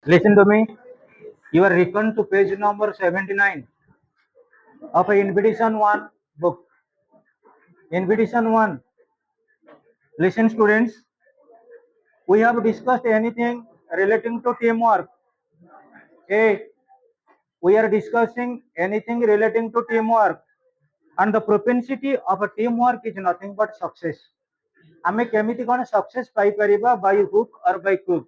Listen to me. You are returned to page number 79 of Invitation 1 book. Invitation 1. Listen, students. We have discussed anything relating to teamwork. A. We are discussing anything relating to teamwork. And the propensity of a teamwork is nothing but success. आमे केमिति कोन success pi परिबा by hook और by crook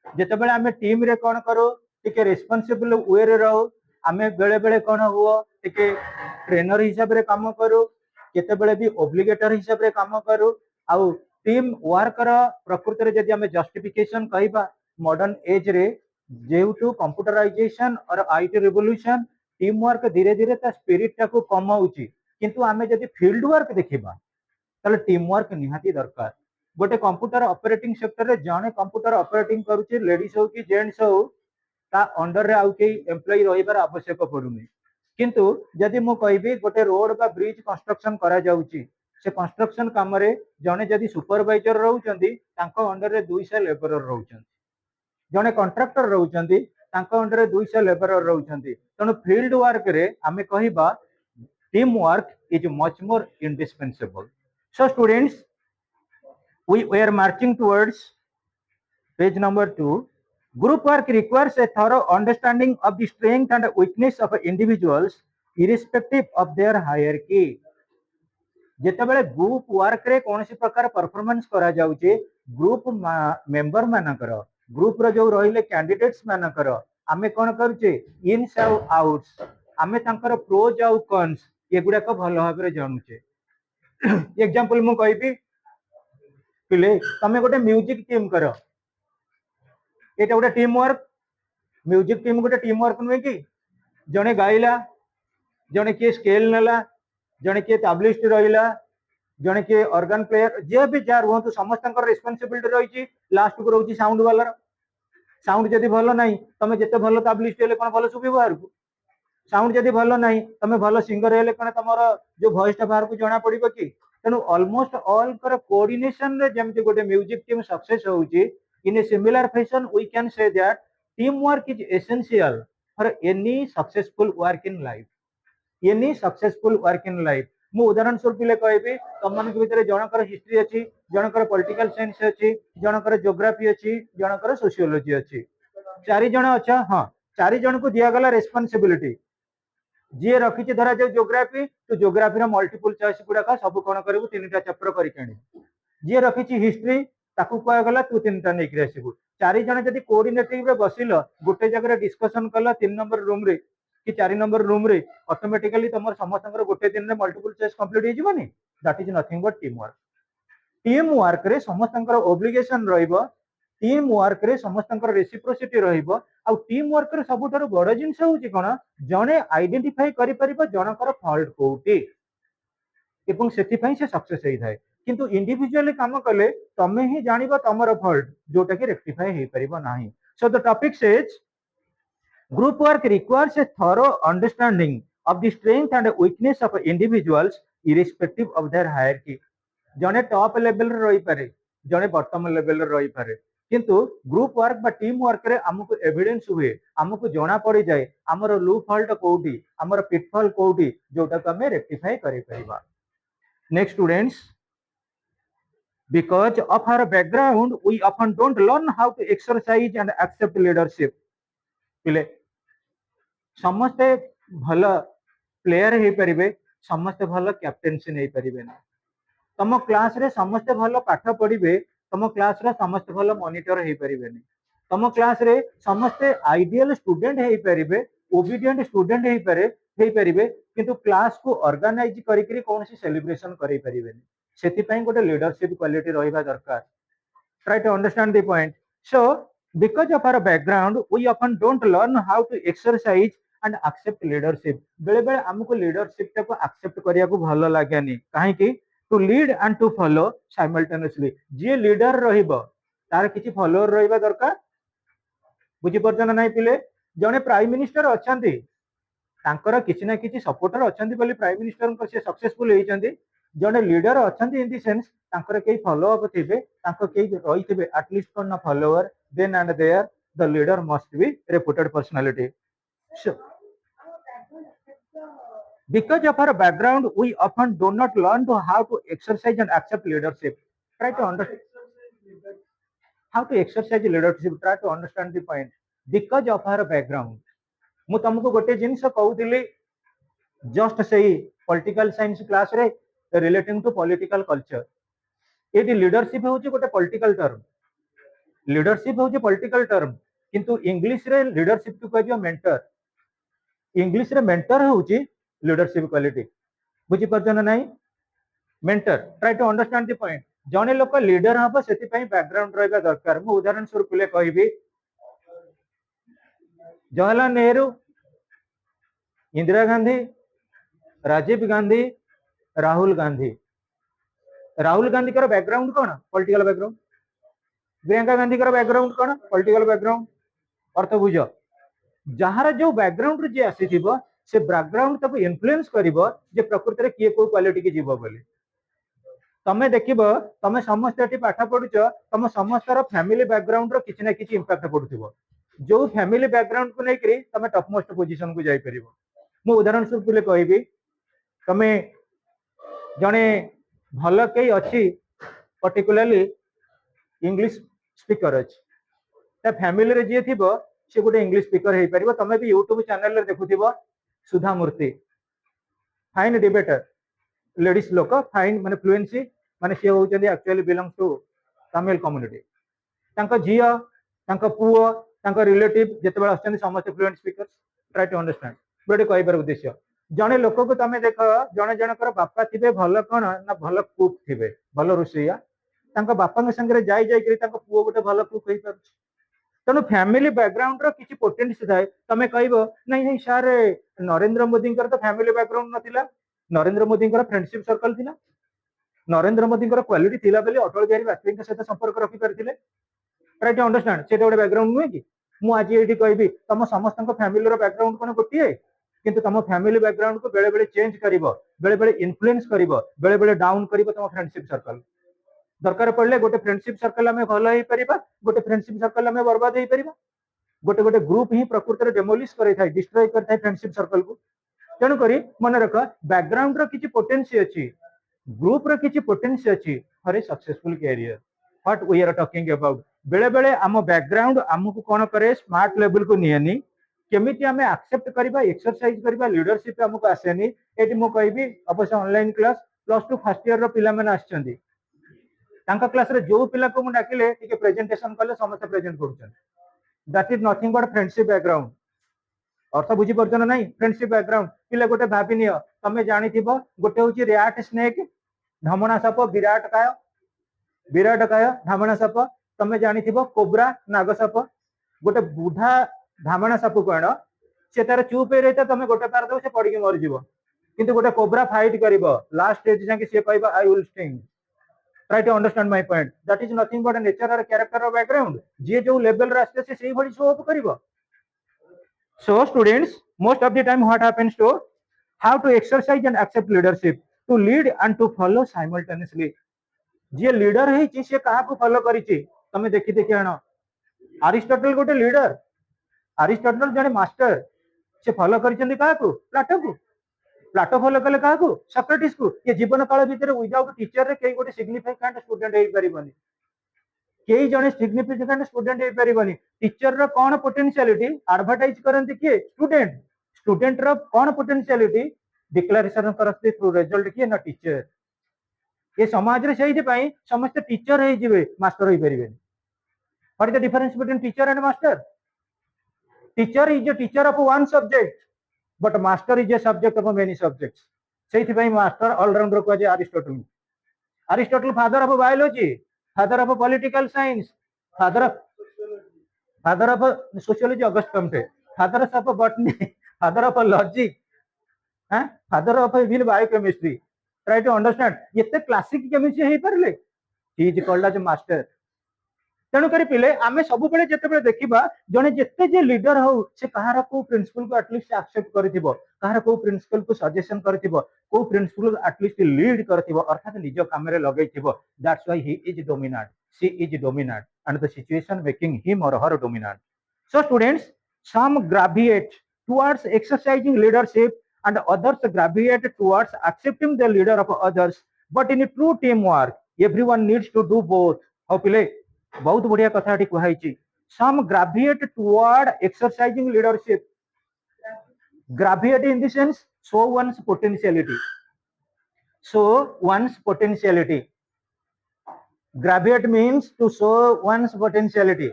जेतेबेले आमे team रे कोन करो टिके responsible वे रे रहो आमे बेले बेले कोन हुओ टिके ट्रेनर हिसाब रे काम करू केतेबेले भी ओब्लिगेटर हिसाब रे काम करू आउ टीम वर्क रा प्रकृति रे जदि आमे जस्टिफिकेशन कहिबा मॉडर्न एज रे ड्यू टू कंप्यूटराइजेशन और आईटी रिवोल्यूशन टीम वर्क धीरे धीरे ता स्पिरिट टाको कमाउची किंतु आमे जदि फील्ड वर्क देखिबा ताले टीम वर्क निहाती दरकार गोटे कंप्यूटर ऑपरेटिंग सेक्टर रे जने कंप्यूटर ऑपरेटिंग करूची लेडीज हो कि जेंट्स हो ता अंडर रे आउ के एम्प्लॉय रहिबार आवश्यक पडुनी किंतु जदि मु कहबी गोटे रोड बा ब्रिज कंस्ट्रक्शन करा जाउची से कंस्ट्रक्शन काम रे जने जदि सुपरवाइजर रहउचंदी तांको अंडर रे 200 लेबरर रहउचंदी जने कॉन्ट्रैक्टर रहउचंदी तांको अंडर रे 200 लेबरर रहउचंदी तनो फील्ड वर्क रे आमे कहिबा team work is much more indispensable. So students, we were marching towards page number 2. Group work requires a thorough understanding of the strength and weakness of individuals irrespective of their hierarchy. जेतेबेले group work रे कोनसी प्रकार performance करा जाउचे group member मानकर group रो जो रहिले कैंडिडेट्स मानकर आमे कोन करूचे इन्स आउ आउट्स आमे तांकर प्रोज आउ कॉन्स एगुडा को भलो भाबरे जानुचे. एग्जांपल मु कहबी पिले तमे गोटे म्यूजिक टीम करो एटा गोटे टीम वर्क म्यूजिक टीम गोटे टीम वर्क नुहे कि जने गाइला जने के स्केल नेला जने के टैबलिस्ट रहिला जने के ऑर्गन प्लेयर जे भी जार होंतु समस्त रिस्पांसिबिलिटी रही लास्ट को रहउची साउंड वाला साउंड जदि भलो नाही तमे जते भलो टैबलिस्ट हेले कोन भलो सुबी बाहर को साउंड जदि भलो नाही तमे भलो सिंगर हेले कोन तमरो जो वॉइस टा बाहर को जणा पड़िबो कि तेनु ऑलमोस्ट ऑल कर कोऑर्डिनेशन रे जेमति गोटे म्यूजिक टीम सक्सेस होउची in a similar fashion we can say that team work is essential for any successful work in life any successful work in life मु उदाहरण स्वरूप ले कहबी तमन के भीतर जनकर हिस्ट्री अछि जनकर पॉलिटिकल साइंस अछि जनकर ज्योग्राफी अछि जनकर सोशियोलॉजी अछि चारि जण अच्छा हां चारि जण को दिया गला रिस्पांसिबिलिटी जी रखी धरा जाए ज्योग्राफी तो ज्योग्राफी रो मल्टीपल चॉइस गुडा सब कोन करिवु तीनटा चैप्टर करिकणी जी रखी हिस्ट्री ताकू कह गला तू तीनटा नै कि आसीबु चारि जण जदी कोऑर्डिनेटिव रे बसिलो गुटे जगह डिस्कशन कला 3 नंबर रूम रे कि 4 नंबर रूम रे ऑटोमेटिकली तमर समस्तंकर गुटे दिन रे मल्टीपल चॉइस कंप्लीट हे जिवनी that is nothing but team work रे समस्तंकर ऑब्लिगेशन रहइबो टीम वर्क रे समस्तंकर रेसिप्रोसिटी रहइबो आ टीम वर्क रे सबुठार बड़ जिंस होची कोन जने आइडेंटिफाई करि परिबो जनकर फॉल्ट कोउटी एवं सेति पई से सक्सेस हेइ थाए किंतु इंडिविजुअली काम कले तमे ही जानिबो तमर फॉल्ट जोटा कि रेक्टिफाई हेइ परिबो नाही. So the topic says group work requires a thorough understanding of the strength and weakness of individuals irrespective of their hierarchy. जने टॉप लेवल रे रही पारे जने बॉटम लेवल रे रही पारे किंतु ग्रुप वर्क बा टीम वर्क रे हमको एविडेंस हुए हमको जना पड़ी जाए हमर लू फॉल्ट कोउटी हमर पिटफॉल कोउटी जोटा को हमें रेक्टिफाई करि परिबा. Next students, because of our background we often don't learn how to exercise and accept leadership. पिले समस्ते भलो प्लेयर हे परिबे समस्ते भलो कैप्टेंसी नै परिबे ना तम क्लास रे समस्ते भलो पाठ पढ़िबे तम क्लास रे समस्ते भलो मॉनिटर हे परिबे नै तम क्लास रे समस्ते आइडियल स्टूडेंट हे परिबे ओबीडिएंट स्टूडेंट हे परिबे किंतु क्लास को ऑर्गेनाइज करी करी कोनसी सेलिब्रेशन करै परिबे नै सेति पई गोटे लीडरशिप क्वालिटी रहिबा दरकार. Try to understand the point. So because of our background we often don't learn how to exercise and accept leadership. बेले बेले हमको लीडरशिप को एक्सेप्ट करिया को भलो लागेनी काहे कि to lead and to follow simultaneously जे लीडर रहिबो तार किछि फॉलोअर रहिबा दरकार बुझी परछन नै पिले जने प्राइम मिनिस्टर अछंती तांकर किछि ना किछि सपोर्टर अछंती बोली प्राइम मिनिस्टर को से सक्सेसफुल हेइ छंती जने लीडर अछंती इन द सेंस तांकर केई फॉलो अप थिबे तांको केई रही थिबे एटलीस्ट कोन follower then and there the leader must be reputed personality. So, because of our background, we often do not learn to how to exercise and accept leadership. Try to understand how to exercise leadership. Try to understand the point. Because of our background, ମୁଁ ତମକୁ ଗୋଟେ ଜିନିଷ କହୁଥିଲି just ସେଇ political science କ୍ଲାସରେ relating two political culture. ଏଠି leadership ହେଉଛି ଗୋଟେ ପଲିଟିକାଲ ଟର୍ମ, ଲିଡରସିପ ହେଉଛି ପଲିଟିକାଲ ଟର୍ମ, କିନ୍ତୁ ଇଂଲିଶରେ ଲିଡରସିପକୁ କୁହାଯିବ ମେଣ୍ଟର। ଇଂଲିଶରେ ମେଣ୍ଟର ହେଉଛି ଲିଡରସିପ କ୍ୱାଲିଟି। ବୁଝିପାରୁଛ ନା ନାହିଁ? Mentor. Try to understand the point. ଜଣେ ଲୋକ ଲିଡର ହବ ସେଥିପାଇଁ ବ୍ୟାକଗ୍ରାଉଣ୍ଡ ରହିବା ଦରକାର। ମୁଁ ଉଦାହରଣ ସ୍ୱରୂପ କହିବି, जवाहरलाल नेहरू, इंदिरा गांधी, राजीव गांधी, राहुल गांधी। राहुल गांधी का बैकग्राउंड कौन? Political background. प्रियंका गांधी का बैकग्राउंड कौन? Political background. अर्थ बुझ, जार जो बैकग्राउंड जी आसी से बैकग्राउंड तक इन्फ्लुएंस करिवो जे प्रकृति रे किए को क्वालिटी की जीवो बोली। तमे देखिबो, तमे समस्त एठी पाठ पढुछ, तम समस्तर फैमिली बैकग्राउंड रो किछि ना किछि इंपैक्ट पडुथिबो। जो फैमिली बैकग्राउंड को लेकरी तमे टॉप मोस्ट पोजीशन को जाई परिबो। मु उदाहरण स्वरूप कहबी, तमे जने भल के अछि पर्टिकुलरली इंग्लिश स्पीकर अछि, ता फैमिली रे जे थिबो से गोटे इंग्लिश स्पीकर हे परिबो। तमे भी यूट्यूब चैनल रे देखुथिबो, Sudha Murthy fine debater, ladies लोक फाइन माने फ्लुएंसी, माने से होचंदी actually belong to Tamil community. तांको झियो, तांको पुओ, तांको रिलेटिव जेतेबेला आछन समस्त fluent speakers. Try to understand बडे कहबार उद्देश्य। जने लोक को तमे देख, जने जनकर बापा थिबे भल कोन ना भल कुक थिबे, भल रुसैया, तांको बापा संगे जाई जाई करी तांको पुओ गोटे भल कुक होई पारछ। तेणु फैमिली बैकग्राउंड रो किछि पोटेंशियल थाए। तमे कहबो नहीं नहीं सर, नरेंद्र मोदी तो फैमिली बैकग्राउंड नथिला, नरेंद्र मोदी फ्रेंडशिप सर्कल थिला, नरेंद्र मोदी क्वालिटी थिला बेली अटल बिहारी वाजपेयी सहित संपर्क रखि पारथिले। ट्राई टू अंडरस्टैंड, से गोटे बैकग्राउंड नुहे कि मु आज ये कहबी तुम समस्त फैमिली बैकग्राउंड कौन गोटे, किंतु तुम फैमिली बैकग्राउंड को बेले बेले चेंज करिवो, बेले बेले इन्फ्लुएंस करिवो, बेले बेले डाउन करिवो तुम फ्रेंडशिप सर्कल। दरकार पड़ले गोटे फ्रेंडशिप सर्कल आमे भल होई परिबा, गोटे फ्रेंडशिप सर्कल आमे बर्बाद होई परिबा। गोटे गोटे ग्रुप ही प्रकृति रे डेमोलिश करै थाइ, डिस्ट्रॉय कर थाइ फ्रेंडशिप सर्कल को। तेणु करी मन रख, बैकग्राउंड रो किछि पोटेंशियल अछि, ग्रुप रो किछि पोटेंशियल अछि for a successful career. What we are talking about, बेले बेले आम बैकग्राउंड आमको कौन करे, स्मार्ट लेवल को नियनी, केमिति आमे एक्सेप्ट करबा, एक्सरसाइज करबा, लीडरशिप हमको आसेनी। एटी मु कहबी अवश्य ऑनलाइन क्लास +2 फर्स्ट ईयर रो पिला माने आछंती, तांका क्लास रे जो पिला को मु डाकिले टिके प्रेजेंटेशन कले समस्त प्रेजेंट करूछन। That is nothing but friendship background. अर्थ बुझी परछन ना नहीं? फ्रेंडशिप बैकग्राउंड पिले गोटे भाबी नियो, तमे जानि थिबो गोटे होची रैट स्नेक, धमना साप, विराट काय, विराट काय धामणा साप। तमे जानि थिबो कोब्रा, नाग साप। गोटे बुढ़ा धामणा साप कोण से तार चुप हे रहता, तमे गोटे पार दो से पड़ी के मर जीवो, किंतु गोटे कोब्रा फाइट करिवो, लास्ट स्टेज जाके से कहबा I will sting. Try to understand my point, that is nothing but nature or character of background. जे जो लेवल रे आस्ते से सेही भली शो अप करिवो। So students, most of the time what happens to how to exercise and accept leadership, to lead and to follow simultaneously। J leader है से कहा को फॉलो करिछि, तमे देखि देखि आनो। अरिस्टोटल गोटे लीडर, अरिस्टोटल जने मास्टर, से फॉलो करिछन्ती कहा को? प्लेटो को। प्लेटो फॉलो कले कहा को? सोक्रेटिस को। ये जीवन काल भितर विदाउट टीचर रे केई गोटे सिग्निफिकेंट स्टूडेंट हेई परिबनी, केई जने सिग्निफिकेंट स्टूडेंट हेई परिबनी। टीचर रो कोन पोटेंशियलिटी एडवर्टाइज करंती के? स्टूडेंट। स्टूडेंट रो कोन पोटेंशियलिटी डिक्लेरेशन करते थ्रू रिजल्ट के ना टीचर। ये समाज रे सेहि पई समस्त टीचर हेई जिवे, मास्टर होई परिबेनी। What is the difference between teacher and master? Teacher is a teacher of one subject, but master is a subject of many subjects। सेहि पई मास्टर ऑलराउंडर को जे Aristotle. Aristotle father of biology, father of political science, father of sociology Auguste Comte, father of botany, father of logic, father of even biochemistry. Try to understand, ये classic chemistry हे परले, he is called as master. तेणु करी पिले आमे सब बेले जेतेबेले देखिबा जने जेते जे लीडर हो से कहार को प्रिंसिपल को एटलीस्ट एक्सेप्ट करथिबो, कहार को प्रिंसिपल को सजेशन करथिबो, को प्रिंसिपल एटलीस्ट लीड करथिबो, अर्थात निज काम रे लगैथिबो। That's why he is dominant, she is dominant and the situation making him or her dominant. So students, some gravitate towards exercising leadership and others gravitate towards accepting the leader of others. But in true teamwork, everyone needs to do both. How pile? बहुत बढ़िया कथा कहु some gravitate toward exercising leadership. Gravitate in the sense show one's potentiality. Show one's potentiality. Gravitate means to show one's potentiality.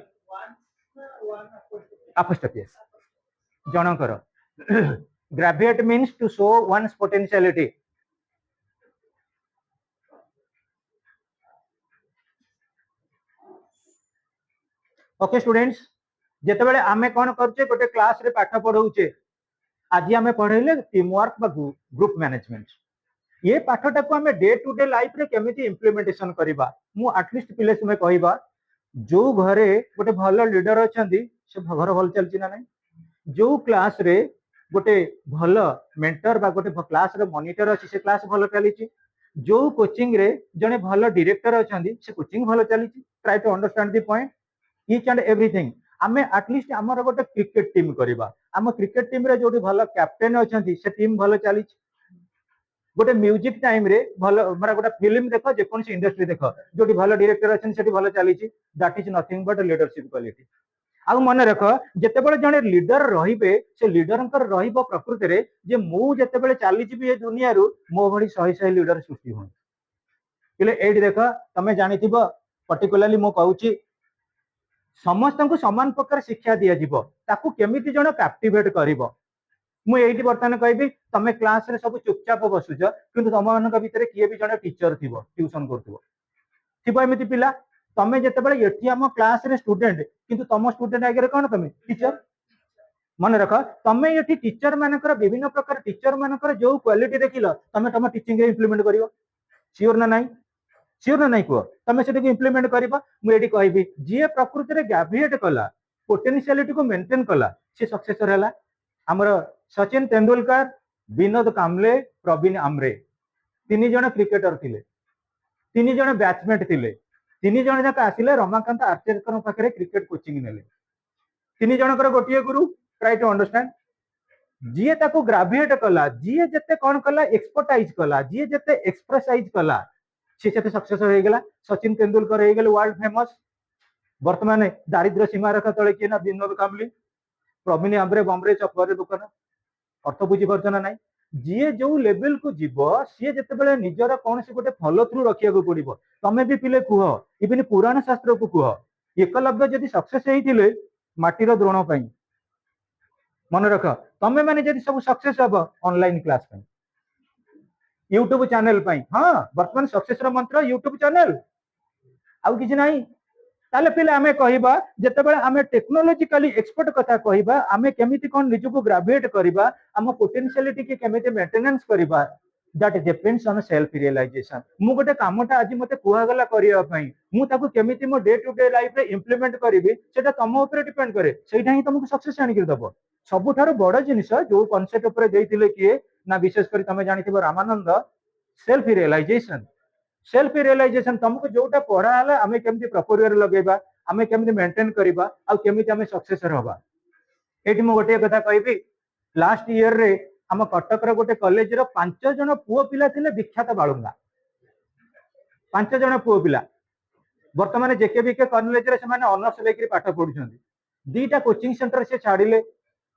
Apostrophe, yes. Janakar. Gravitate means to show one's potentiality. Okay students, ଯେତେବେଳେ ଆମେ କ'ଣ କରୁଛେ ଗୋଟେ class ରେ ପାଠ ପଢଉଛେ, ଆଜି ଆମେ ପଢେଇଲେ team work बा ग्रुप मैनेजमेंट। ये पाठटाକୁ ଆମେ डे टू डे लाइफ रे केमिति इंप्लीमेंटेशन करबा, मु एटलिस्ट पिले समय कहबा जो घरे गोटे भल लीडर अछंती से घर भल चलची ना नहीं, जो क्लास रे गोटे भल मेंटर बा गोटे क्लास रे मॉनिटर अछि से क्लास भल चलीची, जो कोचिंग रे जने भल डायरेक्टर अछंती से कोचिंग भल चलीची। Try to understand the point each and everything. आमे एटलिस्ट हमर गोटे क्रिकेट टीम करबा, हम क्रिकेट टीम रे जोटी भल कैप्टेन अछंती से टीम भल चलीची। गोटे म्यूजिक टाइम रे भल माने गोटे फिल्म देखो जे कोन इंडस्ट्री देखो जोटी भल डायरेक्टर अछन सेठी भल चलीची, that is nothing but leadership quality. आ मन रख जेतेबेले जने लीडर रहिबे से लीडरंकर रहिबो प्रकृति रे जे मु जेतेबेले चली जिबी ए दुनिया रु मो भडी सही सही लीडर सृष्टि होन। इले एडी देख तमे जानिथिबो पर्टिकुलरली मो कहूची समस्त को समान प्रकार शिक्षा दिया जीवो, ताकू केमिति जण कैप्टिवेट करिवो। मु एठी वर्तमान कहबी तमे क्लास रे सब चुपचाप बसुछ किंतु तम मानक भितरे किए भी जण टीचर थिबो, ट्यूशन करथिबो थिबो एमिति पिला। तमे जेतेबेले एठी हम क्लास रे स्टूडेंट किंतु तम स्टूडेंट आगे कोन तमे टीचर। मन रख तमे एठी टीचर मानकर विभिन्न प्रकार टीचर मानकर जो क्वालिटी देखिलो तमे तम टीचिंग रे इंप्लीमेंट करिवो। श्योर ना नहीं? श्योर ना नहीं को तमे सेठी इंप्लीमेंट करिवो। मु एठी कहबी जे प्रकृति रे ग्रेविएट कला पोटेंशियलिटी को मेंटेन कला से सक्सेसर हला। हमर सचिन तेंदुलकर, विनोद काम्बले, प्रवीण आमरे तीन जण क्रिकेटर थिले, तीन जण बैट्समैन थिले, तीन जण जाक आसिले रमाकांत आर्चर पाखरे क्रिकेट कोचिंग नेले। तीन जनकर गोटे गुरु। ट्राई टू अंडरस्टैंड जी ताको ग्रेविएट कला, जी जते कोन कला एक्सपर्टाइज कला, जी जते एक्सप्रेसाइज कला से जते सक्सेस हो गला। सचिन तेंदुलकर हो गले वर्ल्ड फेमस। वर्तमान दारिद्र्य सीमा रेखा तले किए ना विनोद काम्बली, प्रवीण आमरे बम्बे चक्कर दुकान। अर्थ बुझी पार्छ ना नहीं? जी जो लेवल को जीव सी जिते निजर कौन से गोटे फॉलो थ्रू रखा पड़ो। तमें भी पिले कह इवन पुराण शास्त्र को कह एकलव्य जदि सक्सेस होते माटीर द्रोण पर मन रख तमें मैंने जब सब सक्सेस हम ऑनलाइन क्लास यूट्यूब चैनल हाँ बर्तमान सक्सेस मंत्र यूट्यूब चैनल आउ किसी ना ताले पिले आमे कहिबा जेतेबेले आमे टेक्नोलॉजिकली एक्सपर्ट कथा कहिबा आमे केमिति कोन निजको ग्रेविएट करिबा आम पोटेंशियलिटी के केमिति मेंटेनेंस करिबा that depends on self realization. मु गोटे कामटा आज मते कुहा गला करिया पई मु ताको केमिति मो डे टू डे लाइफ रे इंप्लीमेंट करिवि सेटा तम ऊपर डिपेंड करे। सेटा ही तुमको सक्सेस आनि कर दबो। सबुठारो बड़ जिनिस जो कांसेप्ट ऊपर देइतिले किए ना विशेष करी तमे जानिथिबो Ramanand self realization. Self realization तुमको जोटा पढ़ा है आम केमी प्रपर वे लगेगा आम केमी मेंटेन करवा आम सक्सेसर हवा। ये गोटे कथा कहि लास्ट ईयर रे आम कटक गोटे कॉलेज रो 5 जन पुओ पिला थिले विख्यात बालुंगा। 5 जन पुओ पिला वर्तमान जेके बीके कॉलेज रे से ऑनर्स लेकर पाठ पढ़ुछंती। 2टा कोचिंग सेंटर से छाड़िले।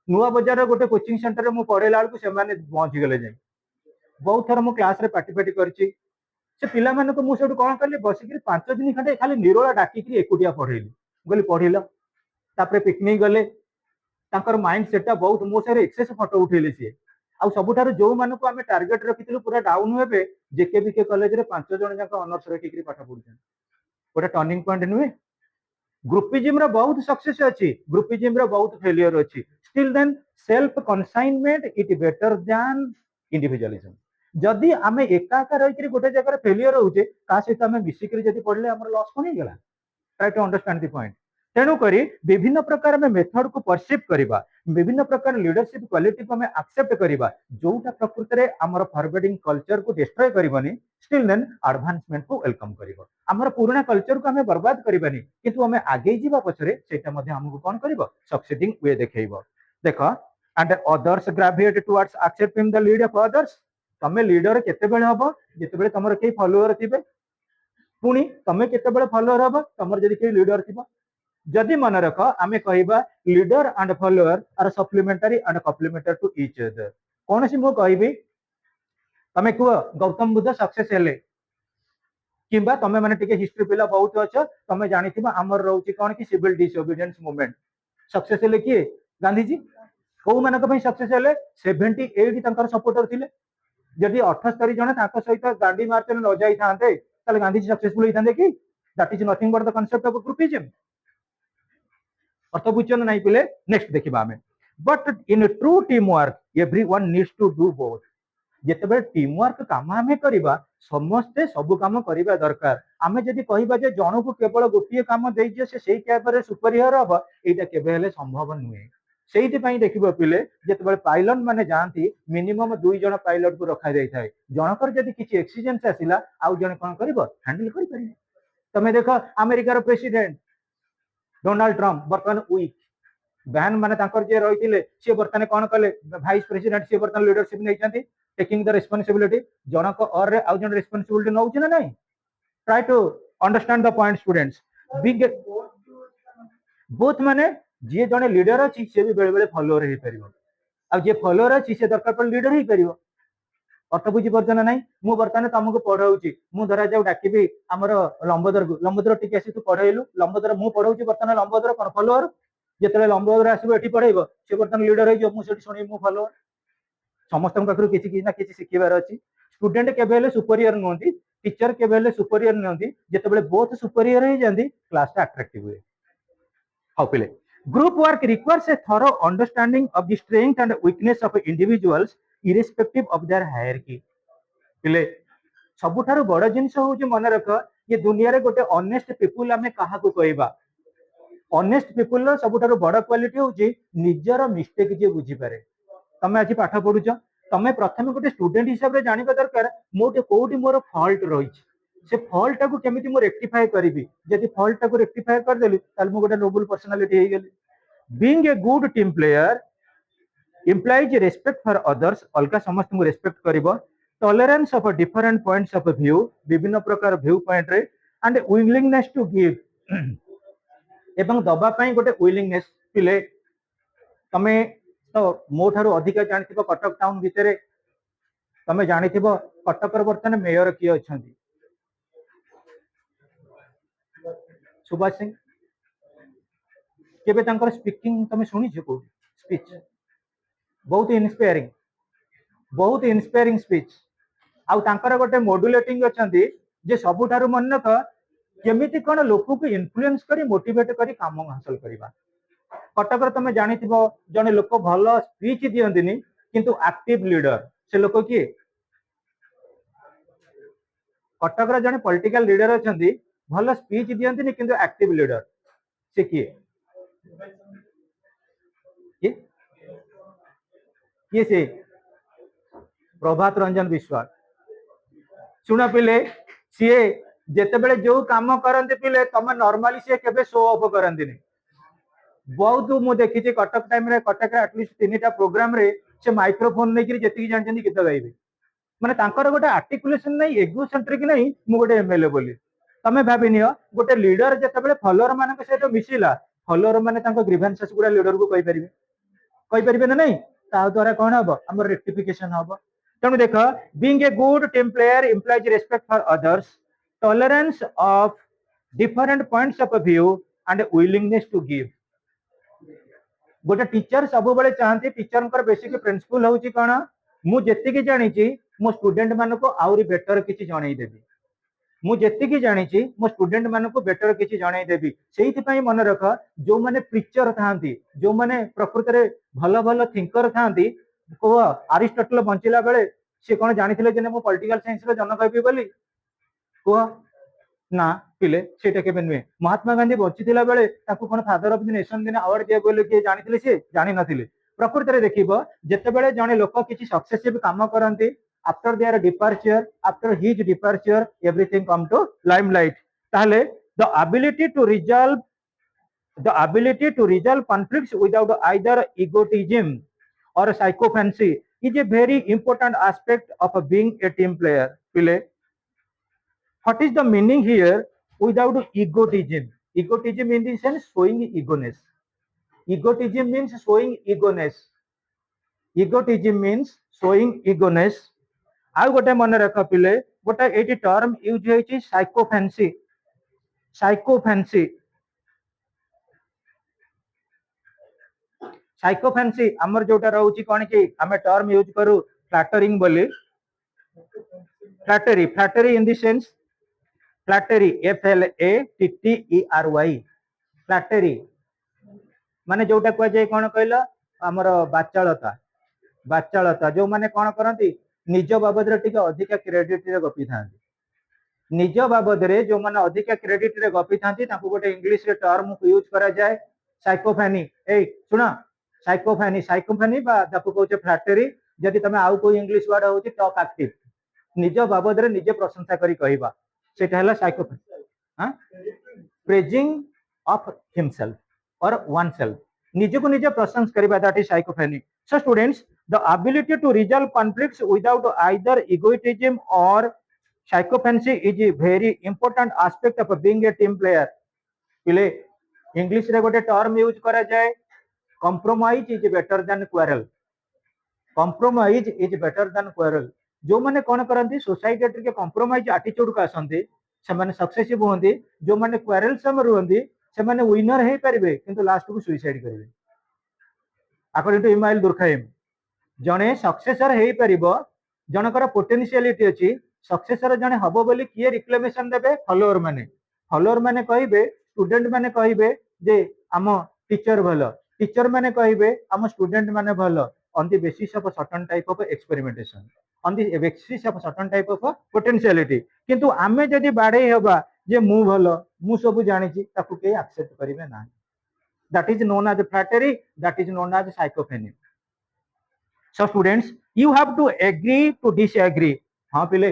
नुआ बजार गोटे कोचिंग सेंटर में पढ़ेला बेलू से पहुंची गले जाए। बहुत थर मु क्लास रे पार्टिसिपेट करछि। से पिला माने को मुझे कौन कली बसिक 5 दिन खंडे खाली निरोला डाकिक एकुटिया पढ़ेली गली पढ़िल तापर पिकनिक गले तांकर माइंड सेटा बहुत मो से एक्सेस फोटो उठेले सी आ सबुठार जो मानक आम टार्गेट रखी पूरा डाउन हुए जेके बीके कॉलेज रे 5 जन जाक ऑनर्स रखिक पाठ पढ़ुछन गोटे टर्निंग पॉइंट नुहे। ग्रुपिज्म रो बहुत सक्सेस अछि, ग्रुपिज्म रो बहुत फेलियर अछि। Still then self consignment it better than individualism. जदि आमे एका एका रही गोटे जगह फेलियर होचे का सहित आमे मिसिक जदि पढ़ले हमर लॉस कोन गला। Try to understand the point. तेणु करी विभिन्न प्रकार में मेथड को परसीव करिबा विभिन्न प्रकार लीडरशिप क्वालिटी को हमें एक्सेप्ट करबा जोटा प्रकृति रे हमर फॉरवर्डिंग कल्चर को डिस्ट्रॉय करबनी स्टिल देन एडवांसमेंट को वेलकम करबो हमर पुराना कल्चर को हमें बर्बाद करबानी किंतु हमें आगे जीवा पछरे सेटा मध्ये हमको कोन करबो सक्सेसिंग वे देखैबो देखो and others gravitate towards accepting the lead of others तमे लीडर केते बेले हबो जेते बेले तमर के फॉलोअर थिबे पुणी तमे केते बेले फॉलोअर हबो तमर जदी के लीडर थिबो जदि मन रख आमे कहबा leader and follower are supplementary and complementary to each other कौन सी मु कहबी तमे को गौतम बुद्ध सक्सेस हेले किंबा तमे माने टिके हिस्ट्री पिला बहुत अच्छा तमे जानि थिबा हमर रहउची कोन की सिविल डिसोबीडियंस मूवमेंट सक्सेस हेले की गांधी जी को मानक पई सक्सेस हेले 78 तंकर सपोर्टर थिले जदि 78 जण ताको सहित गांधी मार्च न जाई थांते तले गांधी जी सक्सेसफुल होई थांते की that is nothing but the concept of groupism अर्थ बुझन नहीं पिले नेक्स्ट देखिबा हमें but in true team work everyone needs to do both जेतेबे टीम वर्क काम हमें करबा समस्ते सब काम करबा दरकार आमे जदि कहबा जे जण को केवल गोटिए काम देई जे से सेही कैबरे सुपरियर हबा एटा केबे हेले संभव नुहे सेहिति पई देखिबो पिले जेतेबे पायलट माने जानती मिनिमम 2 जण पायलट को रखा जाई थाए जनकर जदि किछि एक्सीडेंट आसिला आउ जण कोन करबो हैंडल करि परिबे तमे देखो अमेरिकार प्रेसिडेंट डोनाल्ड ट्रम्प बर्तमान वीक बैन माने तांकर जे रहिथिले से बर्तमान कोन कले वाइस प्रेसिडेंट से बर्तमान लीडरशिप नै छथि टेकिंग द रिस्पांसिबिलिटी जनक और रे आउ जन रिस्पांसिबिलिटी नौ छ ना नहीं try to understand the point students big both माने जे जने लीडर अछि से भी बेले बेले फॉलोअर हे परिबो आ जे फॉलोअर अछि से दरकार पर लीडर हे परिबो अर्थ बुझी परछन नाही मु बर्तमान तुमको पढाउची मु धरा जाऊ डाकिबी हमर लंबोदर टिके आसी तू पढाइलु लंबोदर मु पढाउची बर्तमान लंबोदर कोन फॉलोअर जेतले लंबोदर आसीबो एठी पढाइबो से बर्तमान लीडर हे जो मु सेठी सुनी मु फॉलोअर समस्त पाखरु किछि ना किछि सिखिबार अछि स्टूडेंट केबे हेले सुपरियर नोंती टीचर केबे हेले सुपरियर नोंती जेतबेले बोथ सुपरियर हे जांदी क्लास टा अट्रैक्टिव हुए हाउ पिले group work requires a thorough understanding of the strength and weakness of individuals irrespective of their hierarchy पिले सबुठारु बड़ जिंस होउची मन रख ये दुनिया रे गोटे ऑनेस्ट पीपल आमे काहा को कहबा ऑनेस्ट पीपल रो सबुठारु बड़ क्वालिटी होउची निजर मिस्टेक जे बुझी पारे तमे आज पाठ पढुछ तमे प्रथम गोटे स्टूडेंट हिसाब रे जानिबा दरकार मोटे कोठी मोर फॉल्ट रही से फॉल्ट टाको केमिति मो रेक्टिफाई करिवि यदि फॉल्ट टाको रेक्टिफाई कर देली ताल मो गोटे नोबल पर्सनालिटी हे गेली being a good team player implies respect for others अलका समस्त मु रेस्पेक्ट करिवो tolerance of different points of view विभिन्न प्रकार व्यू पॉइंट रे एंड विलिंगनेस टू गिव एवं दबा पई गोटे विलिंगनेस पिले तमे तो मो ठारू अधिक जानिथिबो कटक टाउन भितरे तमे जानिथिबो कटक वर्तमान मेयर किए अछंती सुभाष सिंह केबे तांकर स्पीकिंग तमे सुनि छ को स्पीच बहुत इन्स्पायरिंग स्पीच आउ तांकर गोटे मॉड्यूलेटिंग अछंती जे सबु ठारू मनक केमिति कोन लोक को इन्फ्लुएंस करी मोटिवेट करी काम हासिल करबा कटक तमे जानिथिबो जने लोक भलो स्पीच दियंदिनी किंतु एक्टिव लीडर से लोक की कटक जने पॉलिटिकल लीडर अछंती भलो स्पीच दियंदिनी किंतु एक्टिव लीडर से की ये से प्रभात रंजन विश्वास सुना पिले सीए जेते बेले जो काम करंते पिले तम नॉर्मली से केबे शो ऑफ करंती नहीं बहुत मु देखी कटक टाइम रे कटक रे एटलीस्ट 3टा प्रोग्राम रे से माइक्रोफोन नै कि जेति जानचंदी गीत गाइबे माने तांकर गोटे आर्टिकुलेशन नै एगोसेंट्रिक नै मु गोटे एमएलए बोली तमे भाबी नियो गोटे लीडर जेते बेले फॉलोअर मानक सहित मिसिला फॉलोअर माने तांको ग्रीवेंसेस गुडा लीडर को कहि परिबे ना नै ता द्वारा कोन हबो हमर रेक्टिफिकेशन हबो तनु देख being a good team player implies respect for others tolerance of different points of view and willingness to give गोटे टीचर सब बेले चाहती टीचर बेसिक प्रिंसिपल होउची कोन मु जेतिकी जानिची मो स्टूडेंट मानको आउरी बेटर किछि जणै देबी मु जेतिकी जानिची मो स्टूडेंट मानको बेटर किछि जणै देबी सेहिति पई मन रख जो माने प्रीचर थांती जो माने प्रकृति रे भलो भलो थिंकर थांती को अरिस्टोटल बंचिला बेले से कोन जानिथिले जे मु पॉलिटिकल साइंस रे जनक हेबी बोली को ना पिले सेटा केबे नुए महात्मा गांधी बंचिथिला बेले ताकू कोन फादर ऑफ द नेशन दिन अवार्ड दिया बोले के जानिथिले से जानि नथिले प्रकृति रे देखिबो जेतेबेले जने लोक किछि सक्सेसिव काम करंती after their departure after his departure everything come to limelight ताहले the ability to resolve conflicts without either egotism or psychophancy is a very important aspect of being a team player. Pile, what is the meaning here without egotism? Egotism in the sense showing egoness. Egotism means showing egoness. Egotism means showing egoness. ଆଉ ଗୋଟେ ମନେ ରଖ ପିଲେ ଗୋଟେ ଏଇଠି term use ହେଇଛି ସାଇକୋଫ୍ୟାନ୍ସି. ସାଇକୋଫ୍ୟାନ୍ସି sycophancy आमर जोटा रहउची कोन कि हमें टर्म यूज करू फ्लैटरिंग बोली flattery in the sense flattery FLATTERY flattery माने जोटा को जाय कोन कहलो हमर बाचालता जो माने कोन करंती निज बाबद रे टिके अधिक क्रेडिट रे गपी थांती निज बाबद रे जो माने अधिक क्रेडिट रे गपी थांती ताकू गोटे इंग्लिश रे टर्म यूज करा जाय साइकोफेनी ए सुना साइकोफेनी बा ताकू कहउचे फ्लैटरी जदि तमे आउ कोई इंग्लिश वर्ड होची टॉक एक्टिव निज बाबद रे निजे प्रशंसा करी कहबा सेटा हला साइकोफेनी हां praising of himself or oneself निजे को निजे प्रशंसा करबा that is sycophancy so students the ability to resolve conflicts without either egotism or sycophancy is a very important aspect of being a team player पिले English रे गोटे term use करा जाय compromise is better than quarrel compromise is better than quarrel जो माने कोन करंती society के compromise attitude का आसंती से माने सक्सेसिव होंदी जो माने क्वारल सम रहंदी से माने विनर हे परिबे किंतु लास्ट को सुसाइड करिवे अकॉर्डिंग टू इमाइल दुर्खाइम जने सक्सेसर हे परिबो जनकर पोटेंशियलिटी अछि सक्सेसर जने हबो बोली किए रिक्लेमेशन देबे फॉलोअर माने कहिबे स्टूडेंट माने कहिबे जे हम टीचर भलो टीचर माने कहिबे हम स्टूडेंट माने भलो on the basis of certain type of experimentation on the basis of certain type of potentiality किंतु आमे जदी बाडे हेबा जे मु भलो मु सब जानि छी ताकू के एक्सेप्ट करिवे ना that is known as flattery that is known as sycophancy so students you have to agree to disagree हां पिले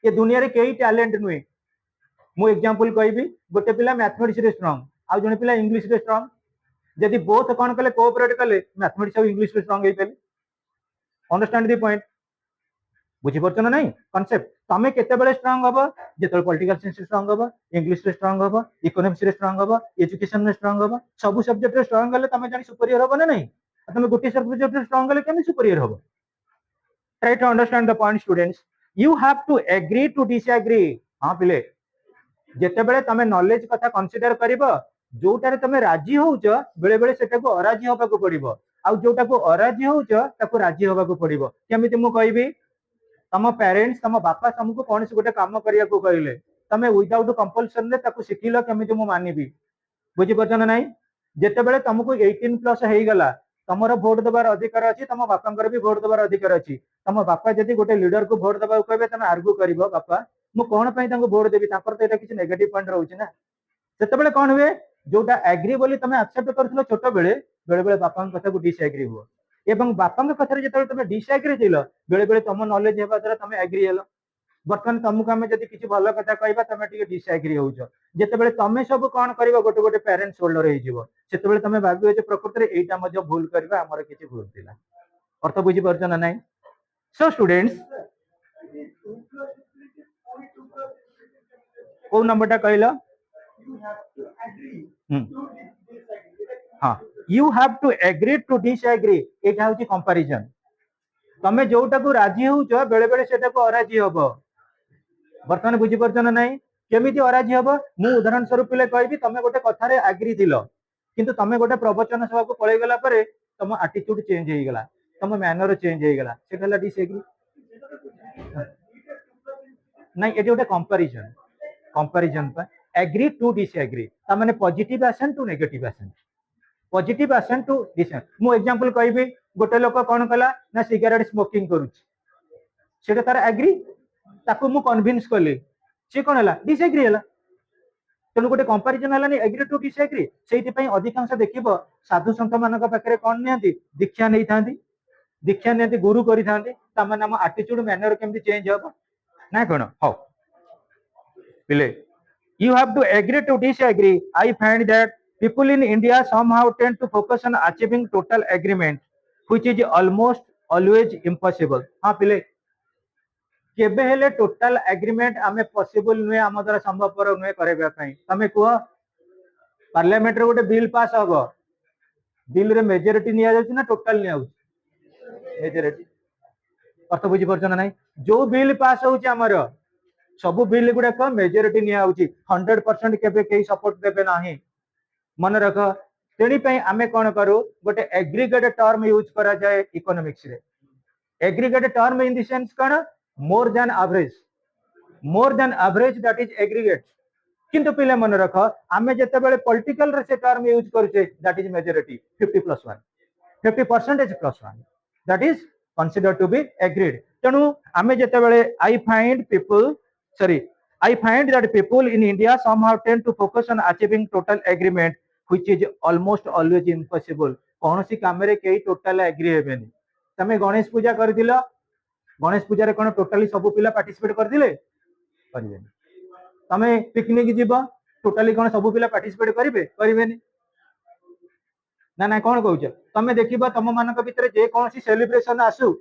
ये दुनिया रे केही टैलेंट नुई मु एग्जांपल कहबी गोटे पिला मैथमेटिक्स रे स्ट्रांग आ जने पिला इंग्लिश रे स्ट्रांग जदि बोथ कोन कले कोऑपरेट कले मैथमेटिक्स और इंग्लिश रे स्ट्रांग हे पेले अंडरस्टैंड द पॉइंट बुझी परछ ना नहीं कांसेप्ट तमे केते बेले स्ट्रांग हबो जेतल पॉलिटिकल साइंस स्ट्रांग हबो इंग्लिश रे स्ट्रांग हबो इकोनॉमिक्स रे स्ट्रांग हबो एजुकेशन रे स्ट्रांग हबो सब सब्जेक्ट रे स्ट्रांग गले तमे जानि सुपीरियर हबो ना नहीं तमे गोटे सब्जेक्ट रे स्ट्रांग गले केमि सुपीरियर हबो try to understand the point students you have to agree to disagree हां पिले जेते बेले तमे नॉलेज कथा कंसीडर करिवो जोटारे तमे राजी होउछ बेले बेले सेटा को अराजी होबा को पड़िबो आ जोटा को अराजी होउछ ताको राजी होबा को पड़िबो केमिति मु कहबी तम पेरेंट्स तम बापा तुमको कोन से गोटे काम करिया को कहले तमे विदाउट कंपल्सन रे ताको सिखिलो केमिति मु मानिबी बुझी परछन नाही जेते बेले तुमको 18 प्लस हेई गला तमरो वोट देबार अधिकार अछि तम बापांकर भी वोट देबार अधिकार अछि तम बापा जदि गोटे लीडर को वोट देबा को कहबे तमे आर्गु करिवो बापा मु कोन पई ताको वोट देबी तापर त एटा किछ नेगेटिव पॉइंट रहउछि ना सेते बेले कोन हुए जोटा एग्री बोली तमे एक्सेप्ट करथिलो छोटो बेले बेले बेले बापांक कथा को डिसएग्री हो एवं बापांक कथा रे जेते तमे डिसएग्री दिलो बेले बेले तम नॉलेज हेबा द्वारा तमे एग्री हेलो बर्तमान तुमको हमें जदि किछि भलो कथा कहबा तमे टिके डिसएग्री होउछो जेते बेले तमे सब कोन करबो गोटे गोटे पेरेंट्स होल्डर हे जिवो सेते बेले तमे भाबियो जे प्रकृति रे एटा मध्य भूल करबा हमर किछि भूल थिला अर्थ बुझी परछ ना नाही सो स्टूडेंट्स को नंबरटा कहलो हाँ you have to agree to disagree एटा होची कंपैरिजन तमे जोटा को राजी होउछो बेले बेले सेटा को अराजी होबो वर्तमान बुझी परछ ना नाही केमिति अराजी होबो मु उदाहरण स्वरूप ले कहबी तमे गोटे कथा रे एग्री दिलो किंतु तमे गोटे प्रवचन सभा को पळै गेला परे तम एटीट्यूड चेंज हे गेला तम मैनर चेंज हे गेला सेटा हला डिसएग्री नाही एटी गोटे कंपैरिजन पर एग्री टू डिसएग्री ता माने positive assent to negative assent to disagree मु एग्जांपल कहबी गोटे लोक कोन कला ना सिगरेट स्मोकिंग करूछ सेटा तार एग्री ताको मु कन्विंस करले से कोन हला डिसएग्री हला तेणु गोटे कंपारिजन है एग्री टू डिसएग्री से अधिकांश देखिब साधु सन्त मान पाखे कौन नियंती दीक्षा नहीं था दीक्षा नियंती गुरु करें आम आटीट्यूड मैनर केमती चेंज हम ना कौन हाँ पिले you have to agree to disagree. I find that people in India somehow tend to focus on achieving total agreement, which is almost always impossible. हाँ पिले केबे हेले टोटल एग्रीमेंट आमे पॉसिबल नुहे आम द्वारा संभवपर नुहे करबा पई तमे कुह पार्लियामेंट रे गोटे बिल पास हबो बिल रे मेजॉरिटी निया जाउछ ना टोटल निया जाउछ मेजॉरिटी अर्थ बुझी परछन ना जो बिल पास होउछ हमर सब बिल गुड़ाक मेजोरिटी नियाउची 100% केबे कई सपोर्ट देबे नाही मन रख तेणी आम कौन करूँ गोटे एग्रीगेट टर्म यूज करा जाए इकोनॉमिक्स रे aggregate term in the sense कौन more than average that is aggregate किंतु पिले मन रख आम जिते बड़े पॉलिटिकल रे से टर्म यूज करूचे that is majority 50+1 50%+1 that is consider to be agreed तेणु आम जिते बड़े I find that people in India somehow tend to focus on achieving total agreement, which is almost always impossible. कौन सी काम रे कई टोटल एग्री हेबेनी तमे गणेश पूजा करदिलो गणेश पूजा रे कोन टोटली सब पिला पार्टिसिपेट करदिले करिवेनी तमे पिकनिक जीव टोटली कोन सब पिला पार्टिसिपेट करिवे करिवेनी ना ना कोन कहउछ तमे देखिबा तम मानक भितरे जे कोन सी सेलिब्रेशन आसु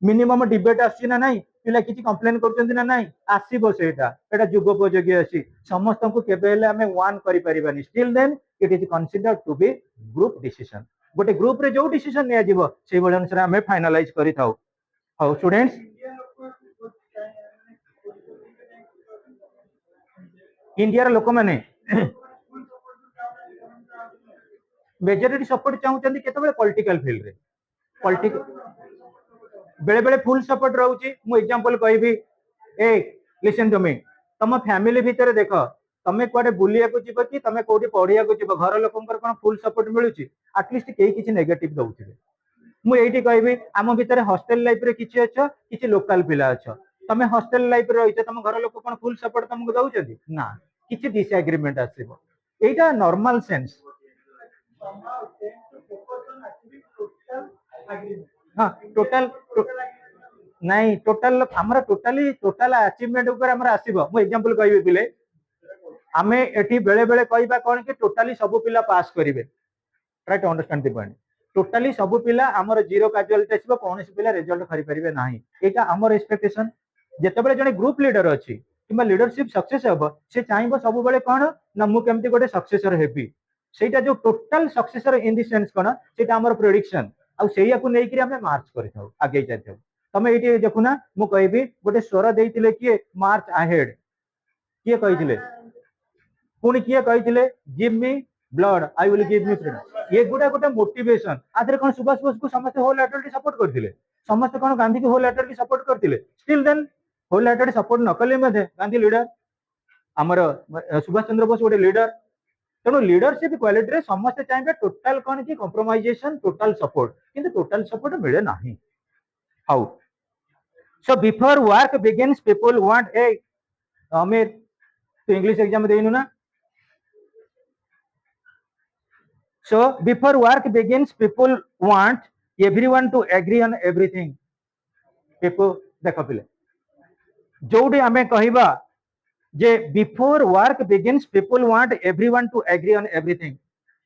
मिनिमम डिबेट आसी ना नहीं पिला किसी कंप्लेन करछन्ती ना नहीं आसीबो सेटा एटा जुगोपयोगी अछि समस्त को केबे हेले हमें वन करि परिबानी still then it is considered to be group decision गोटे ग्रुप रे जो डिसीजन निया जीवो सेही बळे अनुसार हमें फाइनलाइज करि थाउ हाउ स्टूडेंट्स इंडिया रे लोक माने मेजॉरिटी सपोर्ट चाहउछन्ती केतबेले पॉलिटिकल फील्ड रे पॉलिटिकल बेले बेले फुल सपोर्ट रहउची मु एग्जांपल कहबी ए लिसन टू मी तम फैमिली भीतर देख तमे कोडे बुलिया को जीव कि तमे कोडी पढिया को जीव घर लोकंकर कोन फुल सपोर्ट मिलुची एटलीस्ट केही किछि नेगेटिव दउथिबे मु एठी कहबी आम भीतर हॉस्टल लाइफ रे किछि अछ किछि लोकल पिला अछ तमे हॉस्टल लाइफ रे रहिछ तम घर लोक कोन फुल सपोर्ट तमको दउछथि ना किछि डिसएग्रीमेंट आसीबो एटा नॉर्मल सेंस हाँ टोटल नहीं टोटल हमर टोटल अचीवमेंट ऊपर हमर आसीबो मु एग्जांपल कहबी पिले आमे एठी बेले बेले कहबा कोन कि टोटली सब पिला पास करिवे try to understand the point totally सब पिला हमर जीरो कैजुअलिटी आसीबो कोनसी पिला रिजल्ट करि परिबे नाही एटा हमर एक्सपेक्टेशन जते बेले जने ग्रुप लीडर अछि किबा लीडरशिप सक्सेस हबो से चाहबो सब बेले कोन ना मु केमती गोटे सक्सेसर हेबी सेटा जो total successor in the sense कोन सेटा हमर प्रेडिक्शन आ सेया को नेकी हमें मार्च करिथाउ आगे जाइथाउ तमे एटी देखुना मु कहबी गोटे स्वर देइतिले किए मार्च अहेड किए कहिथिले पुनी किए कहिथिले give me blood I will give me freedom ये गोटे मोटिवेशन आधरे कोन सुभाष बोस को समस्त होल हार्टेडली सपोर्ट करथिले समस्त कोन गांधी को होल हार्टेडली सपोर्ट करथिले still then whole hearted support न कले मध्ये गांधी लीडर हमर सुभाष चंद्र बोस गोटे लीडर तेणु लीडरशिप क्वालिटी रे समस्त चाहिए टोटल कौन की कॉम्प्रोमाइजेशन टोटल सपोर्ट किंतु टोटल सपोर्ट मिले नहीं how so before work begins people want a Amit तो इंग्लिश एग्जाम देइनु ना so before work begins people want everyone to agree on everything people देखो पिले जोडी हमें कहिबा जे before work begins people want everyone to agree on everything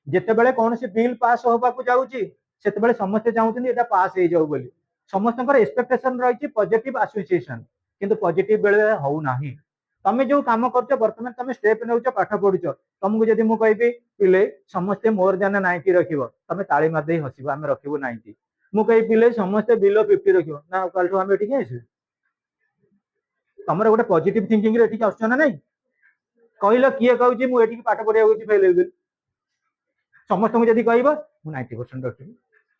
जेते बेले कौन सी बिल पास होबा को जाउची सेते बेले समस्त चाहउछन एटा पास हे जाउ बोली समस्तकर एक्सपेक्टेशन रहिछि पॉजिटिव एसोसिएशन किंतु पॉजिटिव बेले होउ नाही तमे जो काम करछ वर्तमान तमे स्टेप नेउछ पाठ पढुछ तुमको जदी मु कहबी पिले समस्त मोर देन 90 रखिबो तमे ताली मार देई हसिबो हम रखिबो 90 मु कहि पिले समस्त बिलो 50 रखिबो ना काल तो हम एठी के आसी तमर गोटे पॉजिटिव थिंकिंग रे एठी आछन ना नहीं कहलो किए कहूँ मुझे पाठ पढ़ा फेल हो समस्त को जब कह 90% रखी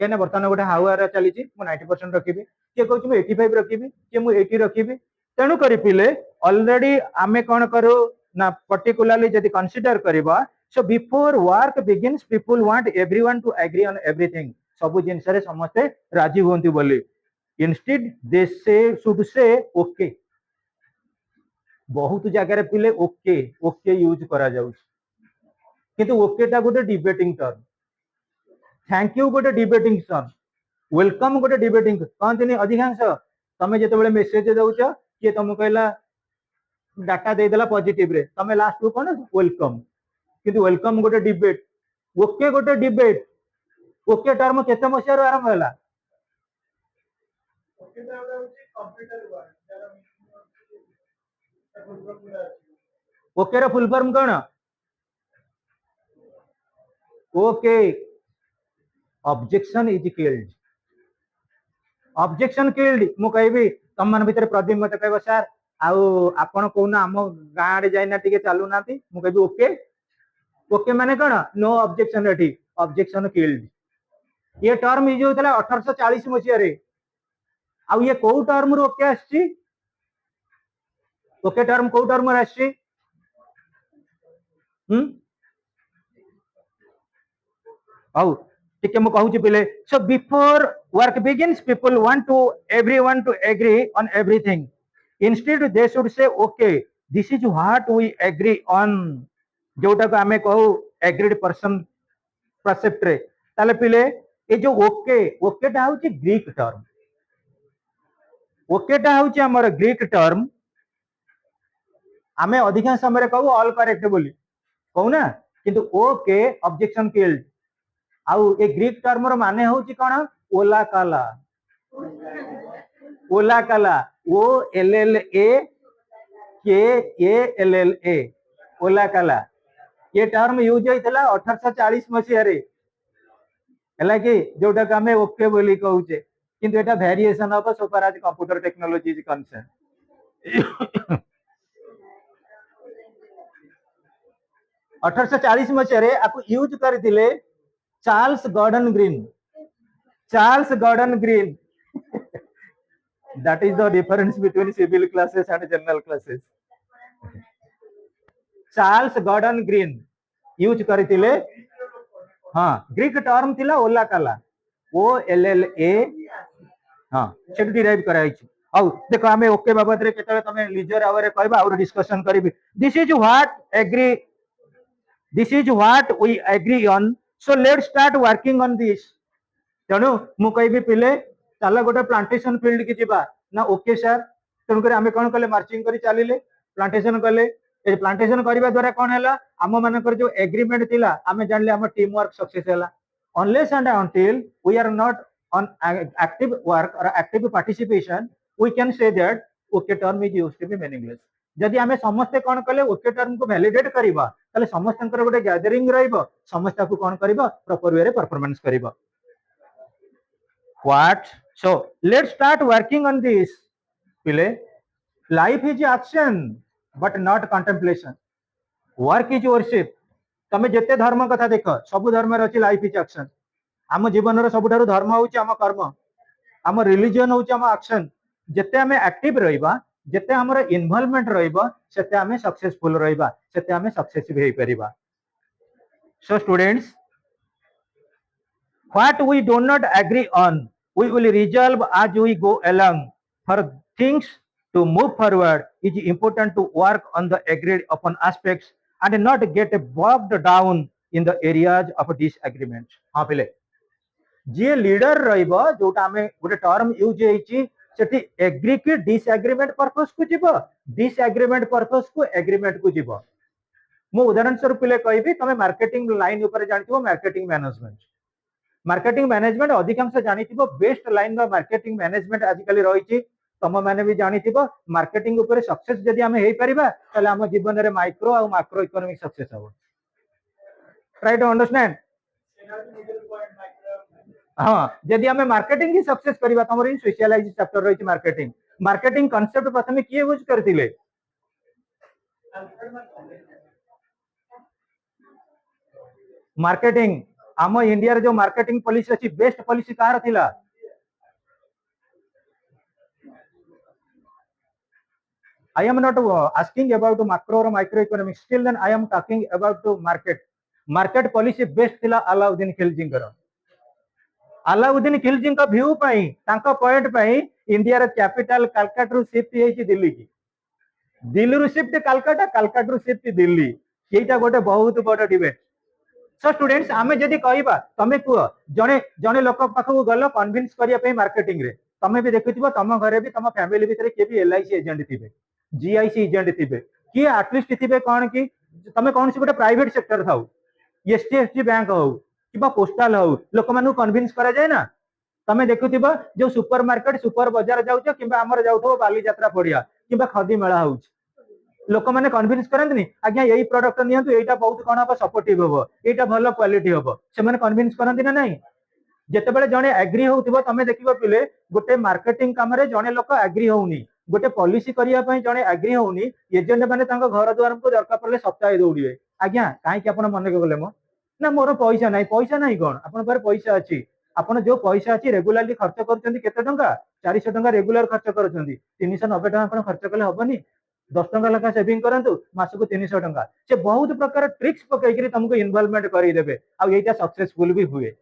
क्या बर्तमान गोटे हाउआर चली 90% रखी किए कहूँ मुझे 85 रखी किए मुझे 80 रखी तेणु कर पिले ऑलरेडी आमे कौन करू ना पर्टिकुलरली जब कंसीडर करबा so before work begins people want everyone to agree on everything सब जिनस रे समस्ते राजी होंती बोली इंस्टेड दे से शुड से ओके बहुत जगह पिले ओके ओके यूज करा जाउछ किंतु ओके टा गोटे डिबेटिंग टर्म थैंक यू गोटे डिबेटिंग टर्म वेलकम गोटे डिबेटिंग कहते अधिकांश तमें जो मेसेज दौच किए तुमको कहला डाटा देदेला पॉजिटिव रे तमें लास्ट को कौन वेलकम किंतु वेलकम गोटे डिबेट ओके गोटे डिबेट ओके टर्म केते मसिया आरंभ होला ओके रा फुल फॉर्म कौन okay objection is killed objection killed मु कहबी तुम मन भितर प्रदीप मते कहबो सर आउ आपण कोना हम गां रे जाइना टिके चालू नाती मु कहबी ओके ओके माने कौन नो ऑब्जेक्शन एठी ऑब्जेक्शन किल्ड ये टर्म यूज होतला 1840 मसिया रे आउ ये को टर्म रो ओके आछि ओके टर्म को टर्म रे आछि आउ ठीक है मु कहूची पिले so before work begins people want to everyone to agree on everything instead they should say okay this is what we agree on जोटा को हमें कहू एग्रीड पर्सन परसेप्ट रे ताले पिले ए जो ओके ओके टा होची ग्रीक टर्म ओके टा होची हमर ग्रीक टर्म आमे अधिकांश समय कहू ऑल करेक्ट बोली कहू ना किंतु ओके ऑब्जेक्शन किल्ड आउ ए ग्रीक टर्म रो माने होची कोन ओला काला ओ एल एल ए के एल एल ए ओला काला ये टर्म यूज होइतला 1840 मसिया रे हला कि जोटा का हमें ओके बोली कहूचे किंतु एटा variation of so far as computer technology is concern 1840 मसिया रे आपको यूज करथिले Charles Gordon Green that is the difference between civil classes and general classes Charles Gordon Green use करथिले हां ग्रीक टर्म थिला ओला काला ओ एल एल ए हां set derive कराई छी आउ देखो हमें ओके बाबत रे केतले तमे लीजर आवर रे कहबा और डिस्कशन करबी this is what we agree on so let's start working on this तेणु मु कहबी पिले चल गोटे प्लांटेशन फील्ड की जीवा ना ओके सर तेणुक आम कौन कले मार्चिंग कर चलिए प्लांटेशन कले प्लांटेशन करने द्वारा कौन है आम मानकर जो एग्रीमेंट थिला आम जानले आम टीम वर्क सक्सेस है unless and until we are not on active work or active participation we can say that okay term is used to be meaningless जदि आमे समस्ते कौन कले ओके टर्म को वैलिडेट करिबा तले समस्तंकर गोटे गैदरिंग रहइबो समस्त को कौन करिबा प्रॉपर वे रे परफॉर्मेंस करिबा what so let's start working on this pile life is action but not contemplation work is worship तमे जेते धर्म कथा देख सब धर्म रे अछि लाइफ इज एक्शन आम जीवन रो सबुठारु धर्म होउची आम कर्म आम रिलीजन होउची आम एक्शन जेते हमें एक्टिव रहिबा जेते हमर इन्वॉल्वमेंट रहिबा सेते हमें सक्सेसफुल रहिबा सेते हमें सक्सेसिव हेई परिबा so students what we do not agree on we will resolve as we go along for things to move forward it is important to work on the agreed upon aspects and not get bogged down in the areas of disagreement हां पहिले जे leader रहइबो जोटा हमें गोटे term use हेची सेठी agree की disagreement purpose को जीवो disagreement purpose को एग्रीमेंट को जीवो मु उदाहरण स्वरूप पहिले कहबी तमे मार्केटिंग लाइन ऊपर जानथिबो मार्केटिंग मैनेजमेंट अधिकांश जानिथिबो बेस्ट लाइन रो मार्केटिंग मैनेजमेंट आजिकली रहिछि तम माने भी जानिथिबो मार्केटिंग ऊपर सक्सेस जदि हमें हेई परिबा तले हम जीवन रे माइक्रो और मैक्रो इकोनॉमिक सक्सेस हो ट्राई टू अंडरस्टैंड हां जदि हमें मार्केटिंग की सक्सेस करिबा तमर स्पेशलाइज्ड चैप्टर रहिछि मार्केटिंग कांसेप्ट प्रथमे किए यूज करथिले मार्केटिंग आम इंडिया रे जो मार्केटिंग पॉलिसी अछि बेस्ट पॉलिसी कार थिला I am not asking about macro or microeconomics still then I am talking about to market policy best थिला अलाउद्दीन खिलजी कर अलाउद्दीन खिलजी का व्यू पई तांका पॉइंट पई इंडिया रे कैपिटल कलकत्ता रु शिफ्ट हेछि दिल्ली की दिल्ली शिफ्ट कलकत्ता कलकत्ता शिफ्ट दिल्ली यहीटा गोटे बहुत बड़ डिबेट सो स्टूडेंट्स आमे जदि कहबा तमे कुह जने जने लोक पाखु गलो कन्विंस करिया पे मार्केटिंग रे तमे भी देखुथिबो तम घरे भी तम फैमिली भितर के भी एलआईसी एजेंट थिबे जीआईसी एजेंट थिबे कि एटलिस्ट थिबे कोन कि तमे कोन से गोटे प्राइवेट सेक्टर थाउ एसटीएफसी बैंक हो कि पोस्टाल हो लोक मानु कन्विंस करा जाए ना तमे देखुथिबो जो सुपर मार्केट सुपर बाजार जाउछो किबा हमर जाउथो बाली यात्रा पड़िया किबा खदी मेला होउछ लोक मैंने कन्विंस करते आज्ञा यही प्रोडक्ट नियंतु एटा बहुत कौन हम सपोर्टिव हम एटा भल क्वालिटी हम से कन्विंस करती ना नहीं जितेबाला जड़े एग्री हो तमें देख पिले गोटे मार्केटिंग काम जड़े लोक एग्री होनी गोटे पॉलिसी करने जड़े एग्री होनी एजेंट मैंने घर द्वार को दरकार पड़े सप्ताहे दौड़े आज्ञा कहीं आप मन के गले मो ना मोर पैसा ना कौन आप पैसा अच्छी आप जो पैसा अच्छी रेगुलाली खर्च कर 400 टका रेगुलर खर्च कर 390 टका खर्च कले हेनी 10 टका लेखा सेविंग करंतु मासको 300 टका से बहुत प्रकार ट्रिक्स पकईकरी तुमको इन्वॉल्वमेंट करदेवे आईटा सक्सेसफुल भी हुए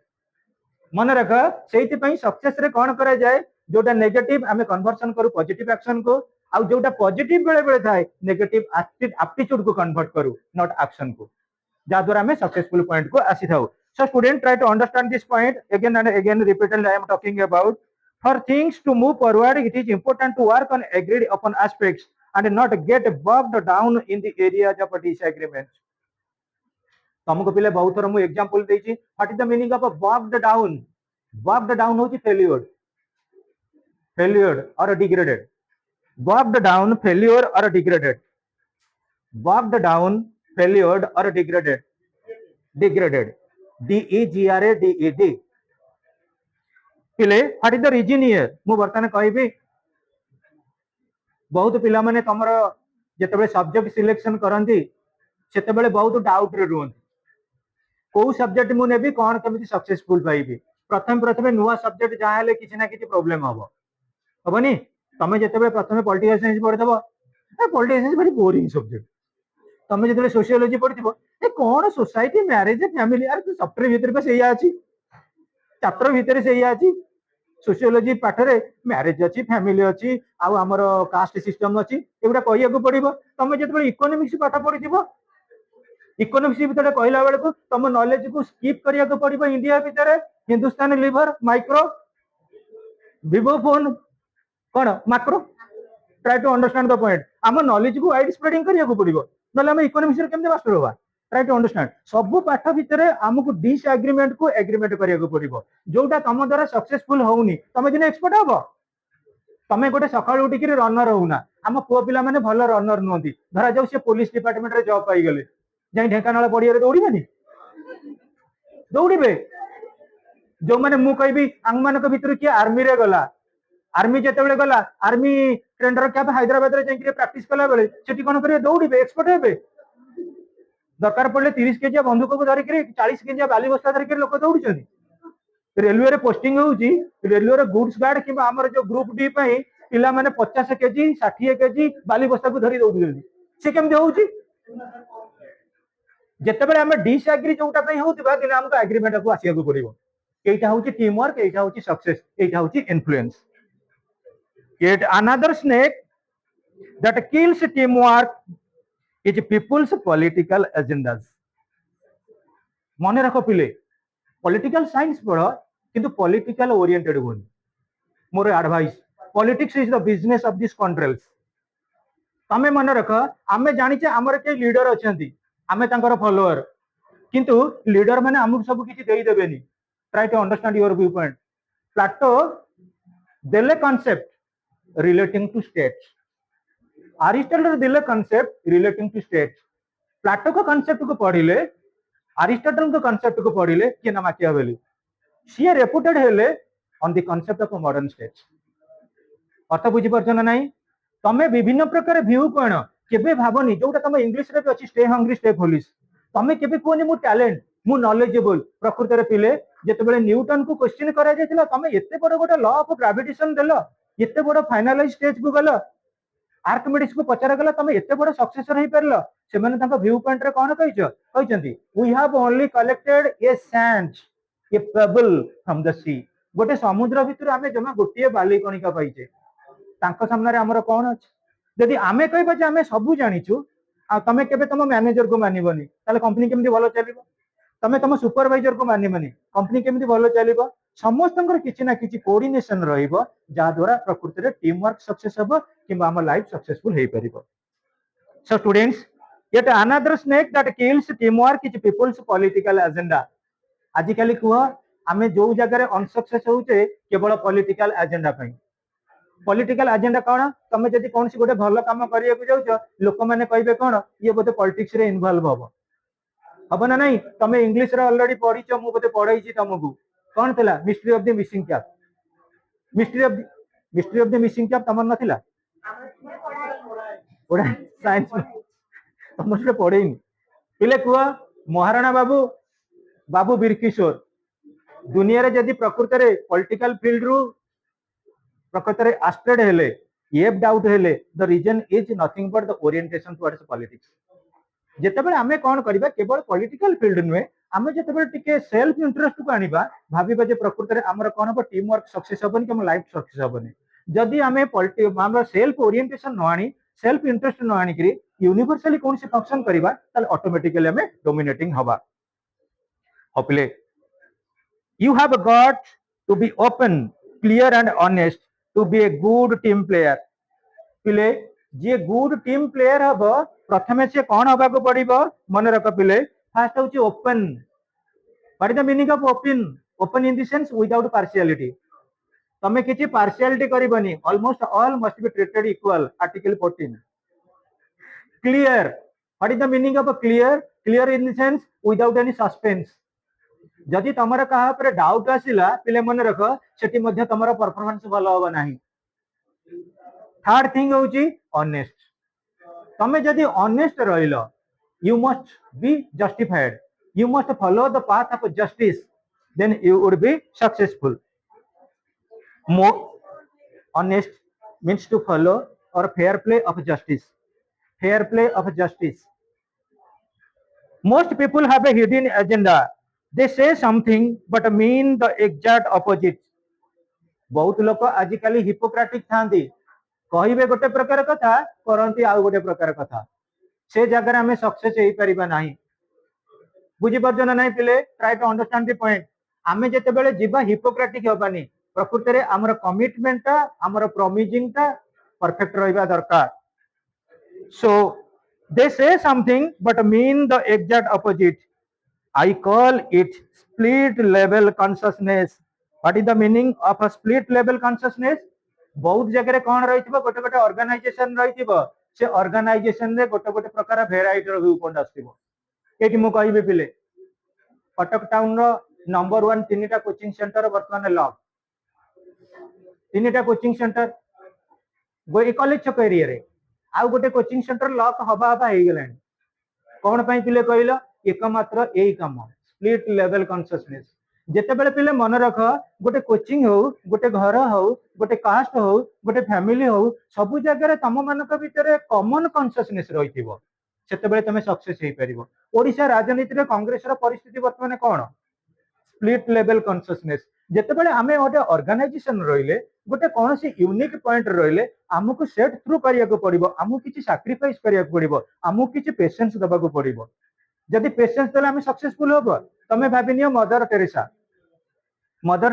मन रख से सक्सेस रे कौन करा जाए जोटा नेगेटिव आम कन्वर्सन करू पॉजिटिव एक्शन को आउ जोटा पॉजिटिव बेले बेले थाए नेगेटिव एप्टीट्यूड को कन्वर्ट करू नॉट एक्शन को जहाद्वारा आम सक्सेसफुल पॉइंट को आसी था so student try to understand this point again and again repeatedly I am talking about for things to move forward it is important to work on agreed upon aspects and not get bogged down in the areas of disagreement तुमको पिले बहुत थोड़ा मु example देछि what is the meaning of bogged down होछि failure or degraded bogged down failure or degraded bogged down failure or degraded D E G R A D E D पिले what is the reason here मु वर्तमान कहबी बहुत पिला माने तमरो जतबे subject selection करंती सेतबेले बहुत डाउट रे रुहंती को सब्जेक्ट मु नेबी कोन केमिति सक्सेसफुल पाइबी प्रथम नुवा सब्जेक्ट जहा हेले किछि ना किछि प्रॉब्लम हबनी तमे जतबे प्रथम पॉलिटिकल साइंस पढितबो political science very boring subject तमे जतबे सोशियोलॉजी पढितबो ए कोन सोसाइटी मैरिज फैमिली यार सॉफ्टवेयर भीतर पे सेया अछि चैप्टर भीतर सेया अछि सोशियोलॉजी पाठरे मैरिज अच्छी फैमिली अच्छी आउ आमर कास्ट सिस्टम अच्छी एगुड़ा कहू पड़ो तुम जो इकोनोमिक्स पाठ पढ़ी इकोनोमिक्स भितर कहला बेलू तुम नॉलेज को स्किप करने को पड़ो इंडिया भितर हिंदुस्तान लिवर माइक्रो विवो फोन कौन macro try to understand the point आम नॉलेज को वाइड स्प्रेडिंग करने को पड़ो ना आम इकोनोमिक्स केमती मास्टर होगा ट्राई टू अंडरस्टैंड सब पाठ भितर आमको डिसएग्रीमेंट को एग्रीमेंट करने को पड़ो जोटा तुम द्वारा सक्सेसफुल होनी तुम दिन एक्सपर्ट हम तुम गोटे सकाल उठिक रनर होना आम पुओ पिला माने भल रनर नुहति धरा जाऊ से पुलिस डिपार्टमेंट रे जॉब पाई गले जाई ढेंकानाल पड़िया दौड़े दौड़े जो मैंने मु कहबी आम मान भर किए आर्मी रे गला आर्मी जिते गला आर्मी ट्रेंडर कैब हैदराबाद रे जाई प्रैक्टिस कला बेले सेठी कोन करिए दौड़े एक्सपर्ट हेबे दरकार पड़े 30 केजिया बंदूक को धरिक 40 केजिया बाली बस्ता धरिक लोक दौड़ रेलवे रे पोस्टिंग होउची रेलवे रे गुड्स गार्ड कि आमर जो ग्रुप डी पई पिला माने 50 केजी 60 केजी बाली बस्ता को धरी दौड़ से केमती होउची जेतेबेले आमे डिसएग्री जोटा पई होउतबा दिन हमको एग्रीमेंट को आसिया को पड़िबो एटा होउची टीम वर्क एटा होउची सक्सेस एटा होउची influence yet another snake that kills teamwork is people's political agendas मने रखो पिले पॉलिटिकल साइंस पढ़ किंतु पॉलिटिकल ओरिएंटेड होनी more advice politics is the business of this controls तमे मन रख आमे जानिचे हमर के लीडर अछंती आमे तांकर फॉलोअर किंतु लीडर माने हमहु सब किछि देई देबेनी try to understand your view point Plato देले concept relating to states Aristotle देले concept relating to states Plato को कांसेप्ट को पढ़िले अरिस्टोटल को कांसेप्ट को पढ़िले कि ना माकियावेली सी रेपुटेड हेले on the concept of modern states अर्थ बुझी परछ ना नहीं तमे विभिन्न प्रकार व्यू कोन केबे भाबनी जोटा तमे इंग्लिश रे अछि स्टे हंग्री स्टे फुलिश तमे केबे कोनी मु टैलेंट मु नॉलेजेबल प्रकृति रे पिले जेतेबेले न्यूटन को क्वेश्चन करा जायतिला तमे एते बड़ गोटा लॉ ऑफ ग्रेविटेशन देलो एते बड़ फाइनलाइज स्टेज को गलो आर्किमिडीज को पचारा गला तमे एते बड़ सक्सेसर हे परलो से माने ताका व्यू पॉइंट रे कोन कहिचंती we have only collected a sand a pebble from the sea गोटे समुद्र भितर आमे जमा गोटिए बाली कणिका पाइचे तांको सामने रे हमर कोन अछि जदि आमे कहबा जे आमे सब जानिछु आ तमे केबे तुम मैनेजर को मानिबनी ताले कंपनी केमती भलो चलिबो तमे तुम सुपरवाइजर को मानिबनी कंपनी केमती भलो चलिबो समस्तंकर किछि ना किछि कोऑर्डिनेशन रहइबो जा द्वारा प्रकृति रे टीम वर्क सक्सेस हबो किबा हम लाइफ सक्सेसफुल हेइ परिबो so students yet another snake that kills teamwork is people's political agenda आजिकली कुह आमे जो जगह अनसक्सेस होचे केवल पॉलिटिकल एजेंडा पई पॉलिटिकल एजेंडा कौन तुम जब कौन गोटे भल कम करने जाऊच लोक मैंने कहे कौन ये बोधे पॉलिटिक्स रे इन्वॉल्व हम ना नहीं तुम इंग्लिश रे ऑलरेडी पढ़ीच मु बोधे पढ़ाई तुमको कौन थिला mystery of the missing cap mystery of the missing cap तुम नथिला पढ़ा साइंस तुम से पढ़ेनी पिले कुह महाराणा बाबू बाबू बीरकिशोर दुनिया रे जदि प्रकृत रे पॉलिटिकल फील्ड रु प्रकृत रे आस्ट्रेड हेले एफ्ड आउट हेले the reason is nothing but the orientation towards politics जेतेबेले आमे कोन करबा केवल पॉलिटिकल फील्ड नुए आमे जेतेबेले टिके सेल्फ इंटरेस्ट को आनिबा भाबिबा जे प्रकृत रे हमर कोन हो टीम वर्क सक्सेस होबन कि हम लाइफ सक्सेस होबन जदि आमे हमर सेल्फ ओरिएंटेशन न आनी सेल्फ इंटरेस्ट न आनी करी यूनिवर्सली कोन से फंक्शन करबा ताले ऑटोमेटिकली हमें डोमिनेटिंग हबा हपले you have got to be open clear and honest to be a good team player पिले जे गुड टीम प्लेयर हब प्रथमे से कौन हबा को पड़िबो मन रख पिले फर्स्ट होची open what is the meaning of open open in the sense without partiality तमे किछि पार्शियलिटी करबनी almost all must be treated equal article 14 clear what is the meaning of clear clear in the sense without any suspense जदि तमर कहा पर doubt आसिला पिले मन रख सेठी मध्ये तमर परफॉर्मेंस भलो होबा नाही थर्ड थिंग होची ऑनेस्ट तमे जदि ऑनेस्ट रहिलो you must be justified you must follow the path of justice then you would be successful more honest means to follow or fair play of justice fair play of justice most people have a hidden agenda they say something but mean the exact opposite बहुत लोग आजिकली Hippocratic थांती कहिबे गोटे प्रकार कथा करंती आ गोटे प्रकार कथा से जगह हमें सक्सेस हेई परिबा नाही बुझी परजन नाही पिले try to understand the point आमे जते बेले जीवा हिपोक्रेटिक होबानी प्रकृति रे हमर कमिटमेंट ता हमर प्रॉमिजिंग ता परफेक्ट रहबा दरकार so they say something but mean the exact opposite I call it split level consciousness. What is the meaning of a split level consciousness? बहुत जगह कौन रही गोटे गोटे ऑर्गेनाइजेशन रही से ऑर्गेनाइजेशन रे गोटे गोटे प्रकार भेराइटी व्यू पॉइंट आसथिबो एठी मु कहबे पिले कटक टाउन रो नंबर 1 तीनटा कोचिंग सेंटर वर्तमान लॉक तीनटा कोचिंग सेंटर गोई कॉलेज छक एरिया रे आ गोटे कोचिंग सेंटर लॉक हबा हबा हे गेलानी कौन पई पिले कहलो एकमात्र यही कम स्प्लिट लेवल कॉन्शियसनेस जेते बेले पिले मन रख गोटे कोचिंग हो गोटे घर हो गोटे कास्ट हो गोटे फैमिली हो सब जगह तम मानक भितर कॉमन कॉन्शियसनेस रहिथिबो सेते बेले तमे सक्सेस हेई परिबो ओडिसा राजनीति रे कांग्रेस रो परिस्थिति वर्तमान कोन स्प्लिट लेवल कॉन्शियसनेस जेते बेले हमें गोटे ऑर्गेनाइजेशन रहिले गोटे कोनसी यूनिक पॉइंट रहिले हमकु सेट थ्रू करिया को पड़िबो हमकु किछि सैक्रिफाइस करिया को पड़िबो हमकु किछि पेशेंस दबा को पड़िबो जदि पेशेंस देले हमें सक्सेसफुल होबो तमे भाबि नियो मदर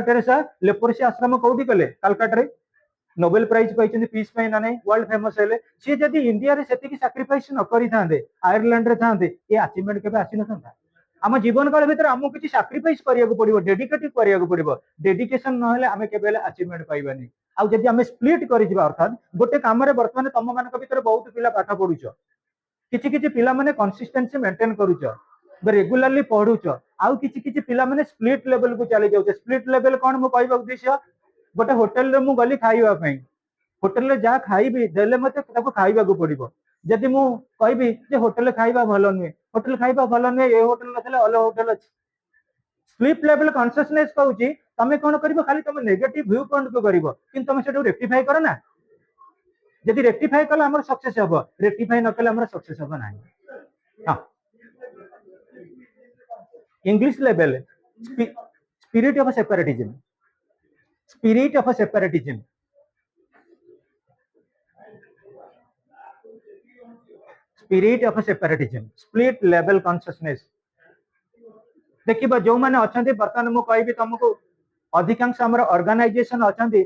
टेरेसा लेप्रोसी आश्रम कोठी कले कलकत्ता रे नोबेल प्राइज पाइछन पीस पई ना नहीं वर्ल्ड फेमस हेले सी जदि इंडिया रे सेति की सैक्रिफाइस न करि थांदे आयरलैंड रे थांदे ए अचीवमेंट केबे आसी न थांदा हम जीवन काल भीतर हमकु किछि सैक्रिफाइस करिया को पड़िबो डेडिकेटिव करिया को पड़िबो डेडिकेशन न हेले हमें केबे अचीवमेंट पाइबानी आ जदि हमें स्प्लिट करि जिबा अर्थात गोटे काम रे वर्तमान तम मानक भीतर बहुत पिला पाठ पढुछ किछि किछि पिला माने कंसिस्टेंसी मेंटेन करूछ रेगुलरली पढुछ आउ किछि किछि पिला माने स्प्लिट लेवल को चली जाउछ स्प्लिट लेवल कोन मु कहबा उद्देश्य गोटे होटल रे मु गली खाइबा पई होटल रे जा खाइबी देले मते ताको खाइबा को पड़िबो जदि मु कहबी जे होटल खाइबा भलो नुए होटल खाइबा भलो नुए ए होटल नथले अलो होटल अछि स्प्लिट लेवल कॉन्शियसनेस कहूची तमे कोन करबो खाली तमे नेगेटिव व्यू पॉइंट को करबो किंतु तमे सेटो रेक्टिफाई करो ना जदि रेक्टिफाई कला हमर सक्सेस हबो रेक्टिफाई न कला हमर सक्सेस हबो नाही हां English level spirit of separatism spirit of separatism, split level consciousness. देखिबा जो माने अछंती बर्तमान मु कहबी तुमको अधिकांश हमर ऑर्गेनाइजेशन अछंती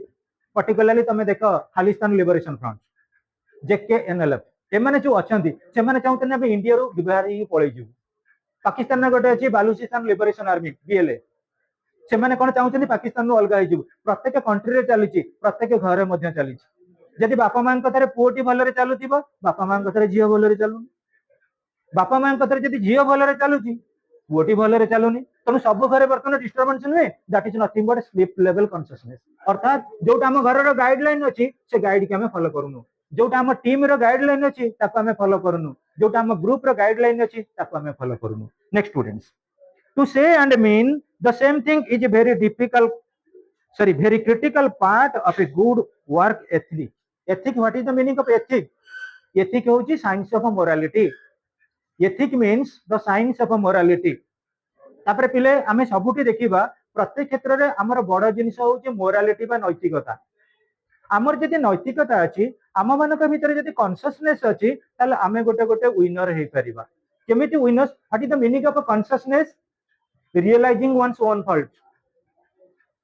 पर्टिकुलरली तमे देखो खालिस्तान लिबरेशन फ्रंट जेकेएनएलएफ एमाने जो अछंती से माने चाहते ना इंडिया रो बिहारी पळै जु पाकिस्तान ना गोटे अछि बालूचिस्तान लिबरेशन आर्मी बीएलए से माने कोन चाहते पाकिस्तान रो अलगा जु प्रत्येक कंट्री रे चलीची प्रत्येक घर मध्ये चलीची जदि बापा मां कथरे पुओटी भलरे चालुथिबो बापा मां कथरे झियो भलरे चालु बापा मां कथरे जदि झियो भलरे चालुची पुओटी भलरे चालुनी तेणु सब घरे बर्तमान डिस्टर्बेंस नुहे that is nothing but sleep level consciousness अर्थात जोटा हम घर गाइडलाइन अच्छी से गाइड के आम फॉलो करूनु जोटा हम टीम रो गाइडलाइन अच्छी ताको आम फॉलो करूनु जोटा हम ग्रुप रो गाइडलाइन अच्छी ताको आम फॉलो करूनु नेक्स्ट स्टूडेंट्स टू से and mean the same thing is very difficult very critical part of a good work ethic. Ethic, what is the meaning of ethic? Ethic होची science of morality. Ethic means the science of morality. तापर पिले आमे सबुठी देखिबा प्रत्येक क्षेत्र रे हमर बड़ जिनिस होची मोरालिटी बा नैतिकता हमर जदि नैतिकता अछि आम मानक भितर जदि कॉन्शियसनेस अछि ताले आमे गोटे गोटे विनर हे परिबा केमिति winners what is the meaning of consciousness realizing one's own fault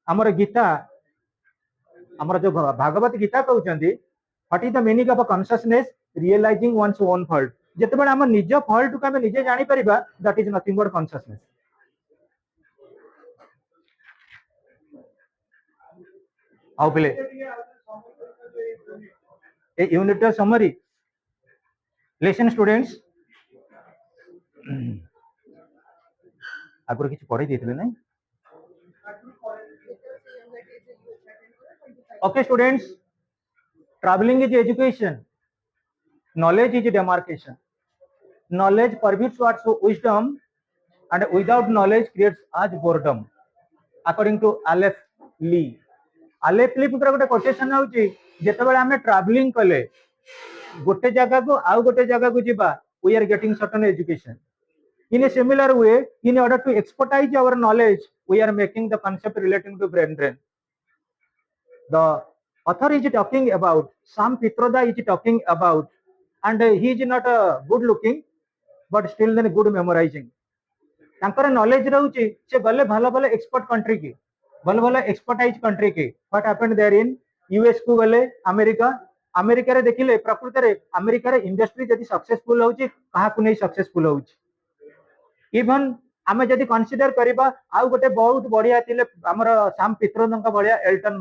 हमर गीता हमर जो भागवत गीता कहउचंदी what is the meaning of consciousness realizing one's own fault जेतेबेले हम निज फॉल्ट को हम निजे जानि परिबा that is nothing but consciousness आउ पिले ए यूनिट समरी लेसन स्टूडेंट्स आगुर किछि पढै दिथिले नै Okay, students, traveling is education, knowledge is demarcation. Knowledge permits what's wisdom, and without knowledge creates as boredom. According to Aleph Lee. Aleph Lee पुत्र गोटे quotation होची जेतेबेले हमें ट्रैवलिंग कले गोटे जगह को आउ गोटे जगह को जिबा we are getting certain education. In a similar way, in order to expertise our knowledge, we are making the concept relating to brain drain. The author is talking about Sam Pitroda is talking about, and he is not good looking, but still then good memorizing. तांकर knowledge रहउची से गले भलो भलो expert country की भलो भलो expertise country की what happened there in US को गले अमेरिका अमेरिका रे देखिले प्रकृति रे अमेरिका रे इंडस्ट्री जदी सक्सेसफुल होउची कहा को नै सक्सेसफुल होउची इवन आमे जदी कंसीडर करबा आउ गोटे बहुत बढ़िया थिले हमर साम पित्रोदंका बढ़िया एल्टन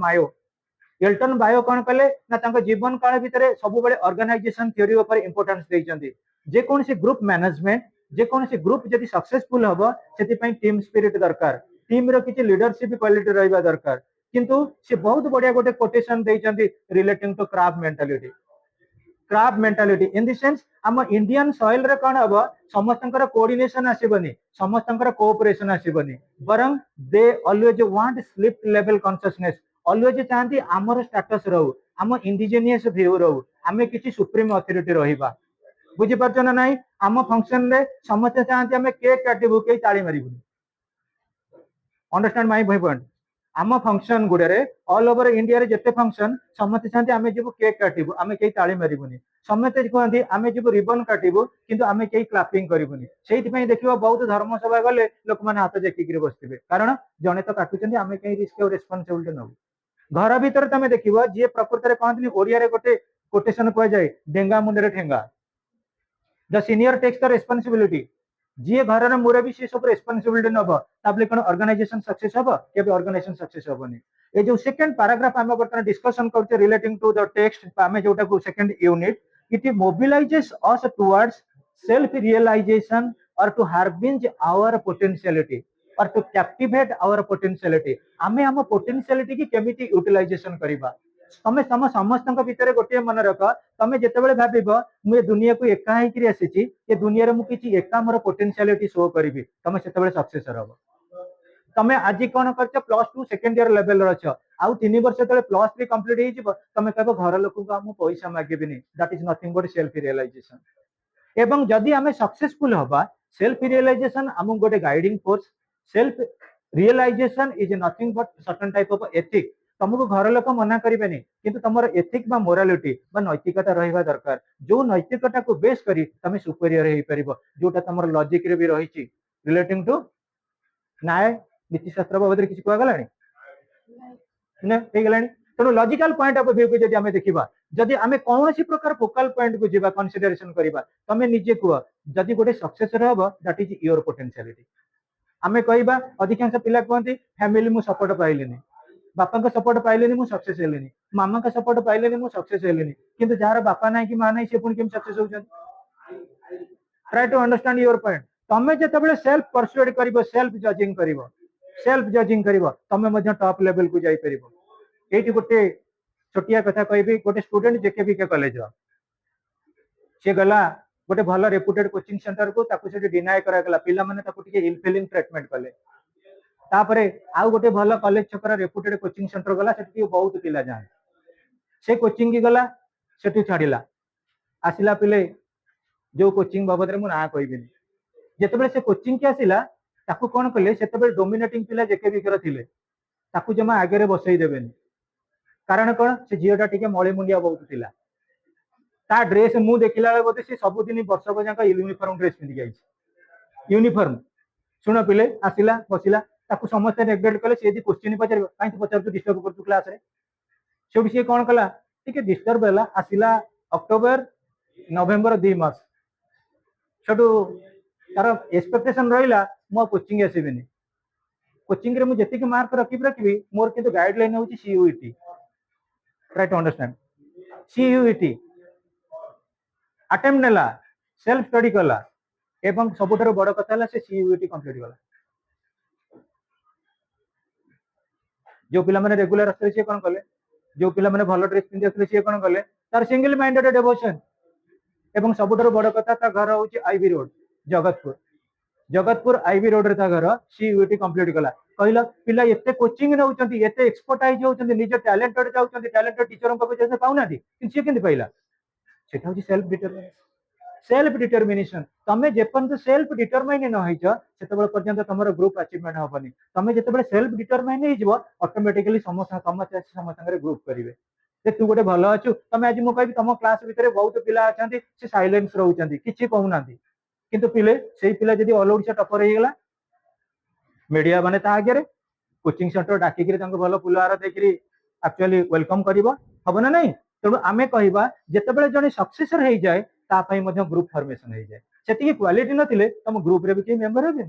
बायो कौन कले ना तांको जीवन काल भितरे सब बळे ऑर्गेनाइजेशन थ्योरी ऊपर इंपोर्टेंस देइचंदी जे कोनसी ग्रुप मैनेजमेंट जे कोनसी ग्रुप जदी सक्सेसफुल हबो सेति पई टीम स्पिरिट दरकार टीम रो किछि लीडरशिप क्वालिटी रहबा दरकार किंतु से बहुत बढ़िया गोटे कोटेशन देइचंदी relating to craft mentality in the sense हम इंडियन सॉइल रे कोन हबो समस्तंकर कोऑर्डिनेशन आसीबनी समस्तंकर कोऑपरेशन आसीबनी बरं they always want slip level consciousness always चाहती आमर स्टेटस रहू आम इंडिजिनियस व्यू रहू आमे किछि सुप्रीम अथॉरिटी रहिबा बुझी परछ ना नाही आम फंक्शन रे समस्त चाहती आमे केक काटिबु के ताली मारिबु अंडरस्टैंड माय पॉइंट आम फंक्शन गुडे रे ऑल ओवर इंडिया रे जते फंक्शन समस्त चाहती आमे जेबु केक काटिबु आमे के ताली मारिबुनी समस्त कहंती आमे जेबु रिबन काटिबु किंतु आमे के क्लैपिंग करिबुनी सेहि पई देखिबा बहुत धर्म सभा गले लोक माने हाथ जेकी के बसतिबे कारण जने तो काटुचंदी आमे के रिस्क और रिस्पांसिबिलिटी नबु घर भीतर तुम देख जी प्रकृत में कहते ओडिया रे गोटे कोटेशन कह जाए डेंगा मुंडे ठेंगा the senior takes the responsibility जी घर में मुरबी सी सब रेस्पॉन्सिबिलिटी नब ताबले कोन ऑर्गेनाइजेशन सक्सेस हबो केबे ऑर्गेनाइजेशन सक्सेस हबोनी ए जो सेकंड पैराग्राफ हम बर्तमान डिस्कशन करते रिलेटिंग टू द टेक्स्ट आमे जोटा को second unit it mobilises us towards self realisation और to harbinger our potentiality or to captivate our potentiality आमे हम पोटेंशियलिटी की केमिति यूटिलाइजेशन करिबा तमे समस्तक भितर गोटे मन रख तमे जेतेबेले भाबिबो मु दुनिया को एका हे करी आसीची ए दुनिया रे मु किछि एका मोर पोटेंशियलिटी शो करिवि तमे सेतेबेले सक्सेस रहबो तमे आजि कोन करछ प्लस 2 सेकंड ईयर लेवल रे छ आउ 3 वर्ष तले प्लस 3 कंप्लीट हे जिवो तमे कहबो घर लोक को हम पैसा मागिबिनी that is nothing but self realisation एवं जदि हमें सक्सेसफुल हबा सेल्फ रियलाइजेशन हम गोटे guiding force self realisation is nothing but certain type of ethic तुमको घर लोक मना करेनि किंतु तुम एथिक बा मोरालिटी बा नैतिकता रहा दरकार जो नैतिकता को बेस करी तुम सुपेरियर हो पार जोटा तुम लॉजिक रे भी रही रिलेटिंग टू न्याय नीतिशास्त्र बाबद किसी कहगला तेणु लॉजिकल पॉइंट ऑफ व्यू को जब आम देखा जदि आम कौन प्रकार फोकल पॉइंट को जीवा कंसीडरेशन करवा तुम निजे कह जदि गोटे सक्सेसर हम दैट इज योर पोटेंशियलिटी आम कहवा अधिकांश पिला कहते फैमिली मु सपोर्ट पाइलिनी बापा सपोर्ट पाइलिनी मु सक्सेस हेलिनी मामा का सपोर्ट पाइलिनी मु सक्सेस हेलिनी किंतु जार बापा ना कि माँ ना से पुणी केम सक्सेस होउछन try to understand your point तमें जिते सेल्फ परसुएड कर सेल्फ जजिंग कर तुम टॉप लेवल को जाई परिबो ये गोटे छोटिया कथा कहबी गोटे स्टूडेंट जेके कॉलेज सी गला गोटे भल रेपुटेड कोचिंग सेंटर को डिनाय करागला पिला माने इनफिलिंग ट्रीटमेंट कले तापरे आउ गोटे भल कॉलेज छकर रेपुटेड कोचिंग सेंटर गला बहुत पिला जाए से कोचिंग की गला से छाड़िला आसिला पिले जो कोचिंग बाबद में ना कहबिनी जिते से कोचिंग की आसिला ताकू कौन कले से डोमिनेटिंग पिला जेके बिकर थिले ताकू जमा आगे बसई देबेनी कारण कौन से झीटा टी मली मुंडिया बहुत थिला ता ड्रेस मु देखला बोधे से सबुदिन वर्षक जाक यूनिफॉर्म ड्रेस पिंधि जाइए यूनिफॉर्म शुण पिले आसिला बसिला ताकू समस्त नेग्लेक्ट कले से क्वेश्चन पचार कहीं पचार डिस्टर्ब कर क्लास रे से सी कौन कला टी डिस्टर्ब है आसिला अक्टोबर नवेम्बर 2 मास सेठू तार एक्सपेक्टेशन रहा मु कोचिंग आसबिनी कोचिंग रे मुझे जी मार्क रखी मोर किंतु गाइडलाइन हूँ CUET try to understand CUET attempt नेला सेल्फ स्टडी कला एवं सबुठारु बड़ कथा से सीयूईटी कंप्लीट कला जो पिला माने रेगुलर आसले सी कौन कले जो पिला माने भल ड्रेस पिंधि आसले सी कौन कले तार सिंगल माइंडेड डेवोशन एवं सबुठारु बड़ कथा ता घर हूँ IB road Jagatpur IB road रे ता घर सीयूईटी कंप्लीट कला कहला पिला एते कोचिंग नउचंती एते एक्सपर्टाइज होउचंती निज टैलेंटेड जाउचंती टैलेंटेड टीचर को जैसे पाउनाती कि से केंति पाइला सेटा हूँ सेल्फ डिटरमिनेशन तमें जेपर्यंत सेल्फ डिटरमाइन न होइछ सेतबेले पर्यंत तमरो ग्रुप अचीवमेंट होबनी तमें जेतबेले सेल्फ डिटरमाइन हो जिवो ऑटोमेटिकली समस्त संगे ग्रुप करिवे जे तू गोटे भल अच्छु तमें आज मुझे तुम क्लास भितर बहुत पिला अच्छा से साइलेंस रोचंती किछि कहूनांती किंतु पिले से पिला जदि ऑल ओडिशा टॉपर हो गला मीडिया माने ता आगे कोचिंग सेंटर डाकिक भल फुलहार देखिए एक्चुअली वेलकम कर हम ना नहीं तेणु आम कहवा जितेबाला जड़े सक्सेसर हो जाए ग्रुप फॉर्मेशन हो जाए से क्वालिटी नथिले तुम ग्रुप रे भी कई मेंबर हेबे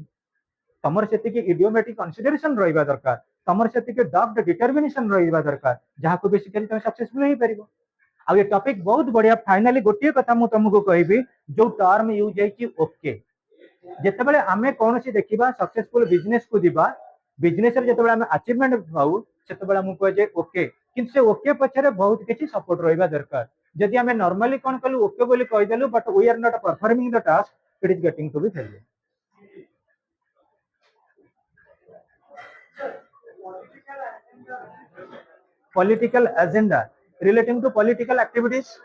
तुमर से इडियोमेटिक कंसीडरेशन रहा दरकार तुमर से डॉग्ड डिटरमिनेशन रहा दरकार जहाँ को बेसिकली तुम सक्सेसफुल हो पारिबो आ ये टॉपिक बहुत बढ़िया फाइनली गोटे कथा मु तुमको कहबी जो टर्म यूज है ओके जितेबाला आम कौन देखा सक्सेसफुल बिजनेस को दिबा बिजनेस रे जितेबाला आम अचीवमेंट पाऊ सेतेबाला मु कह जे ओके किंतु से ओके पछरे बहुत किछि सपोर्ट रहा दरकार जदि आम नॉर्मली कौन कलु ओके बोली कहिदेलु but we are not performing the task it is getting to be failure political agenda relating to political activities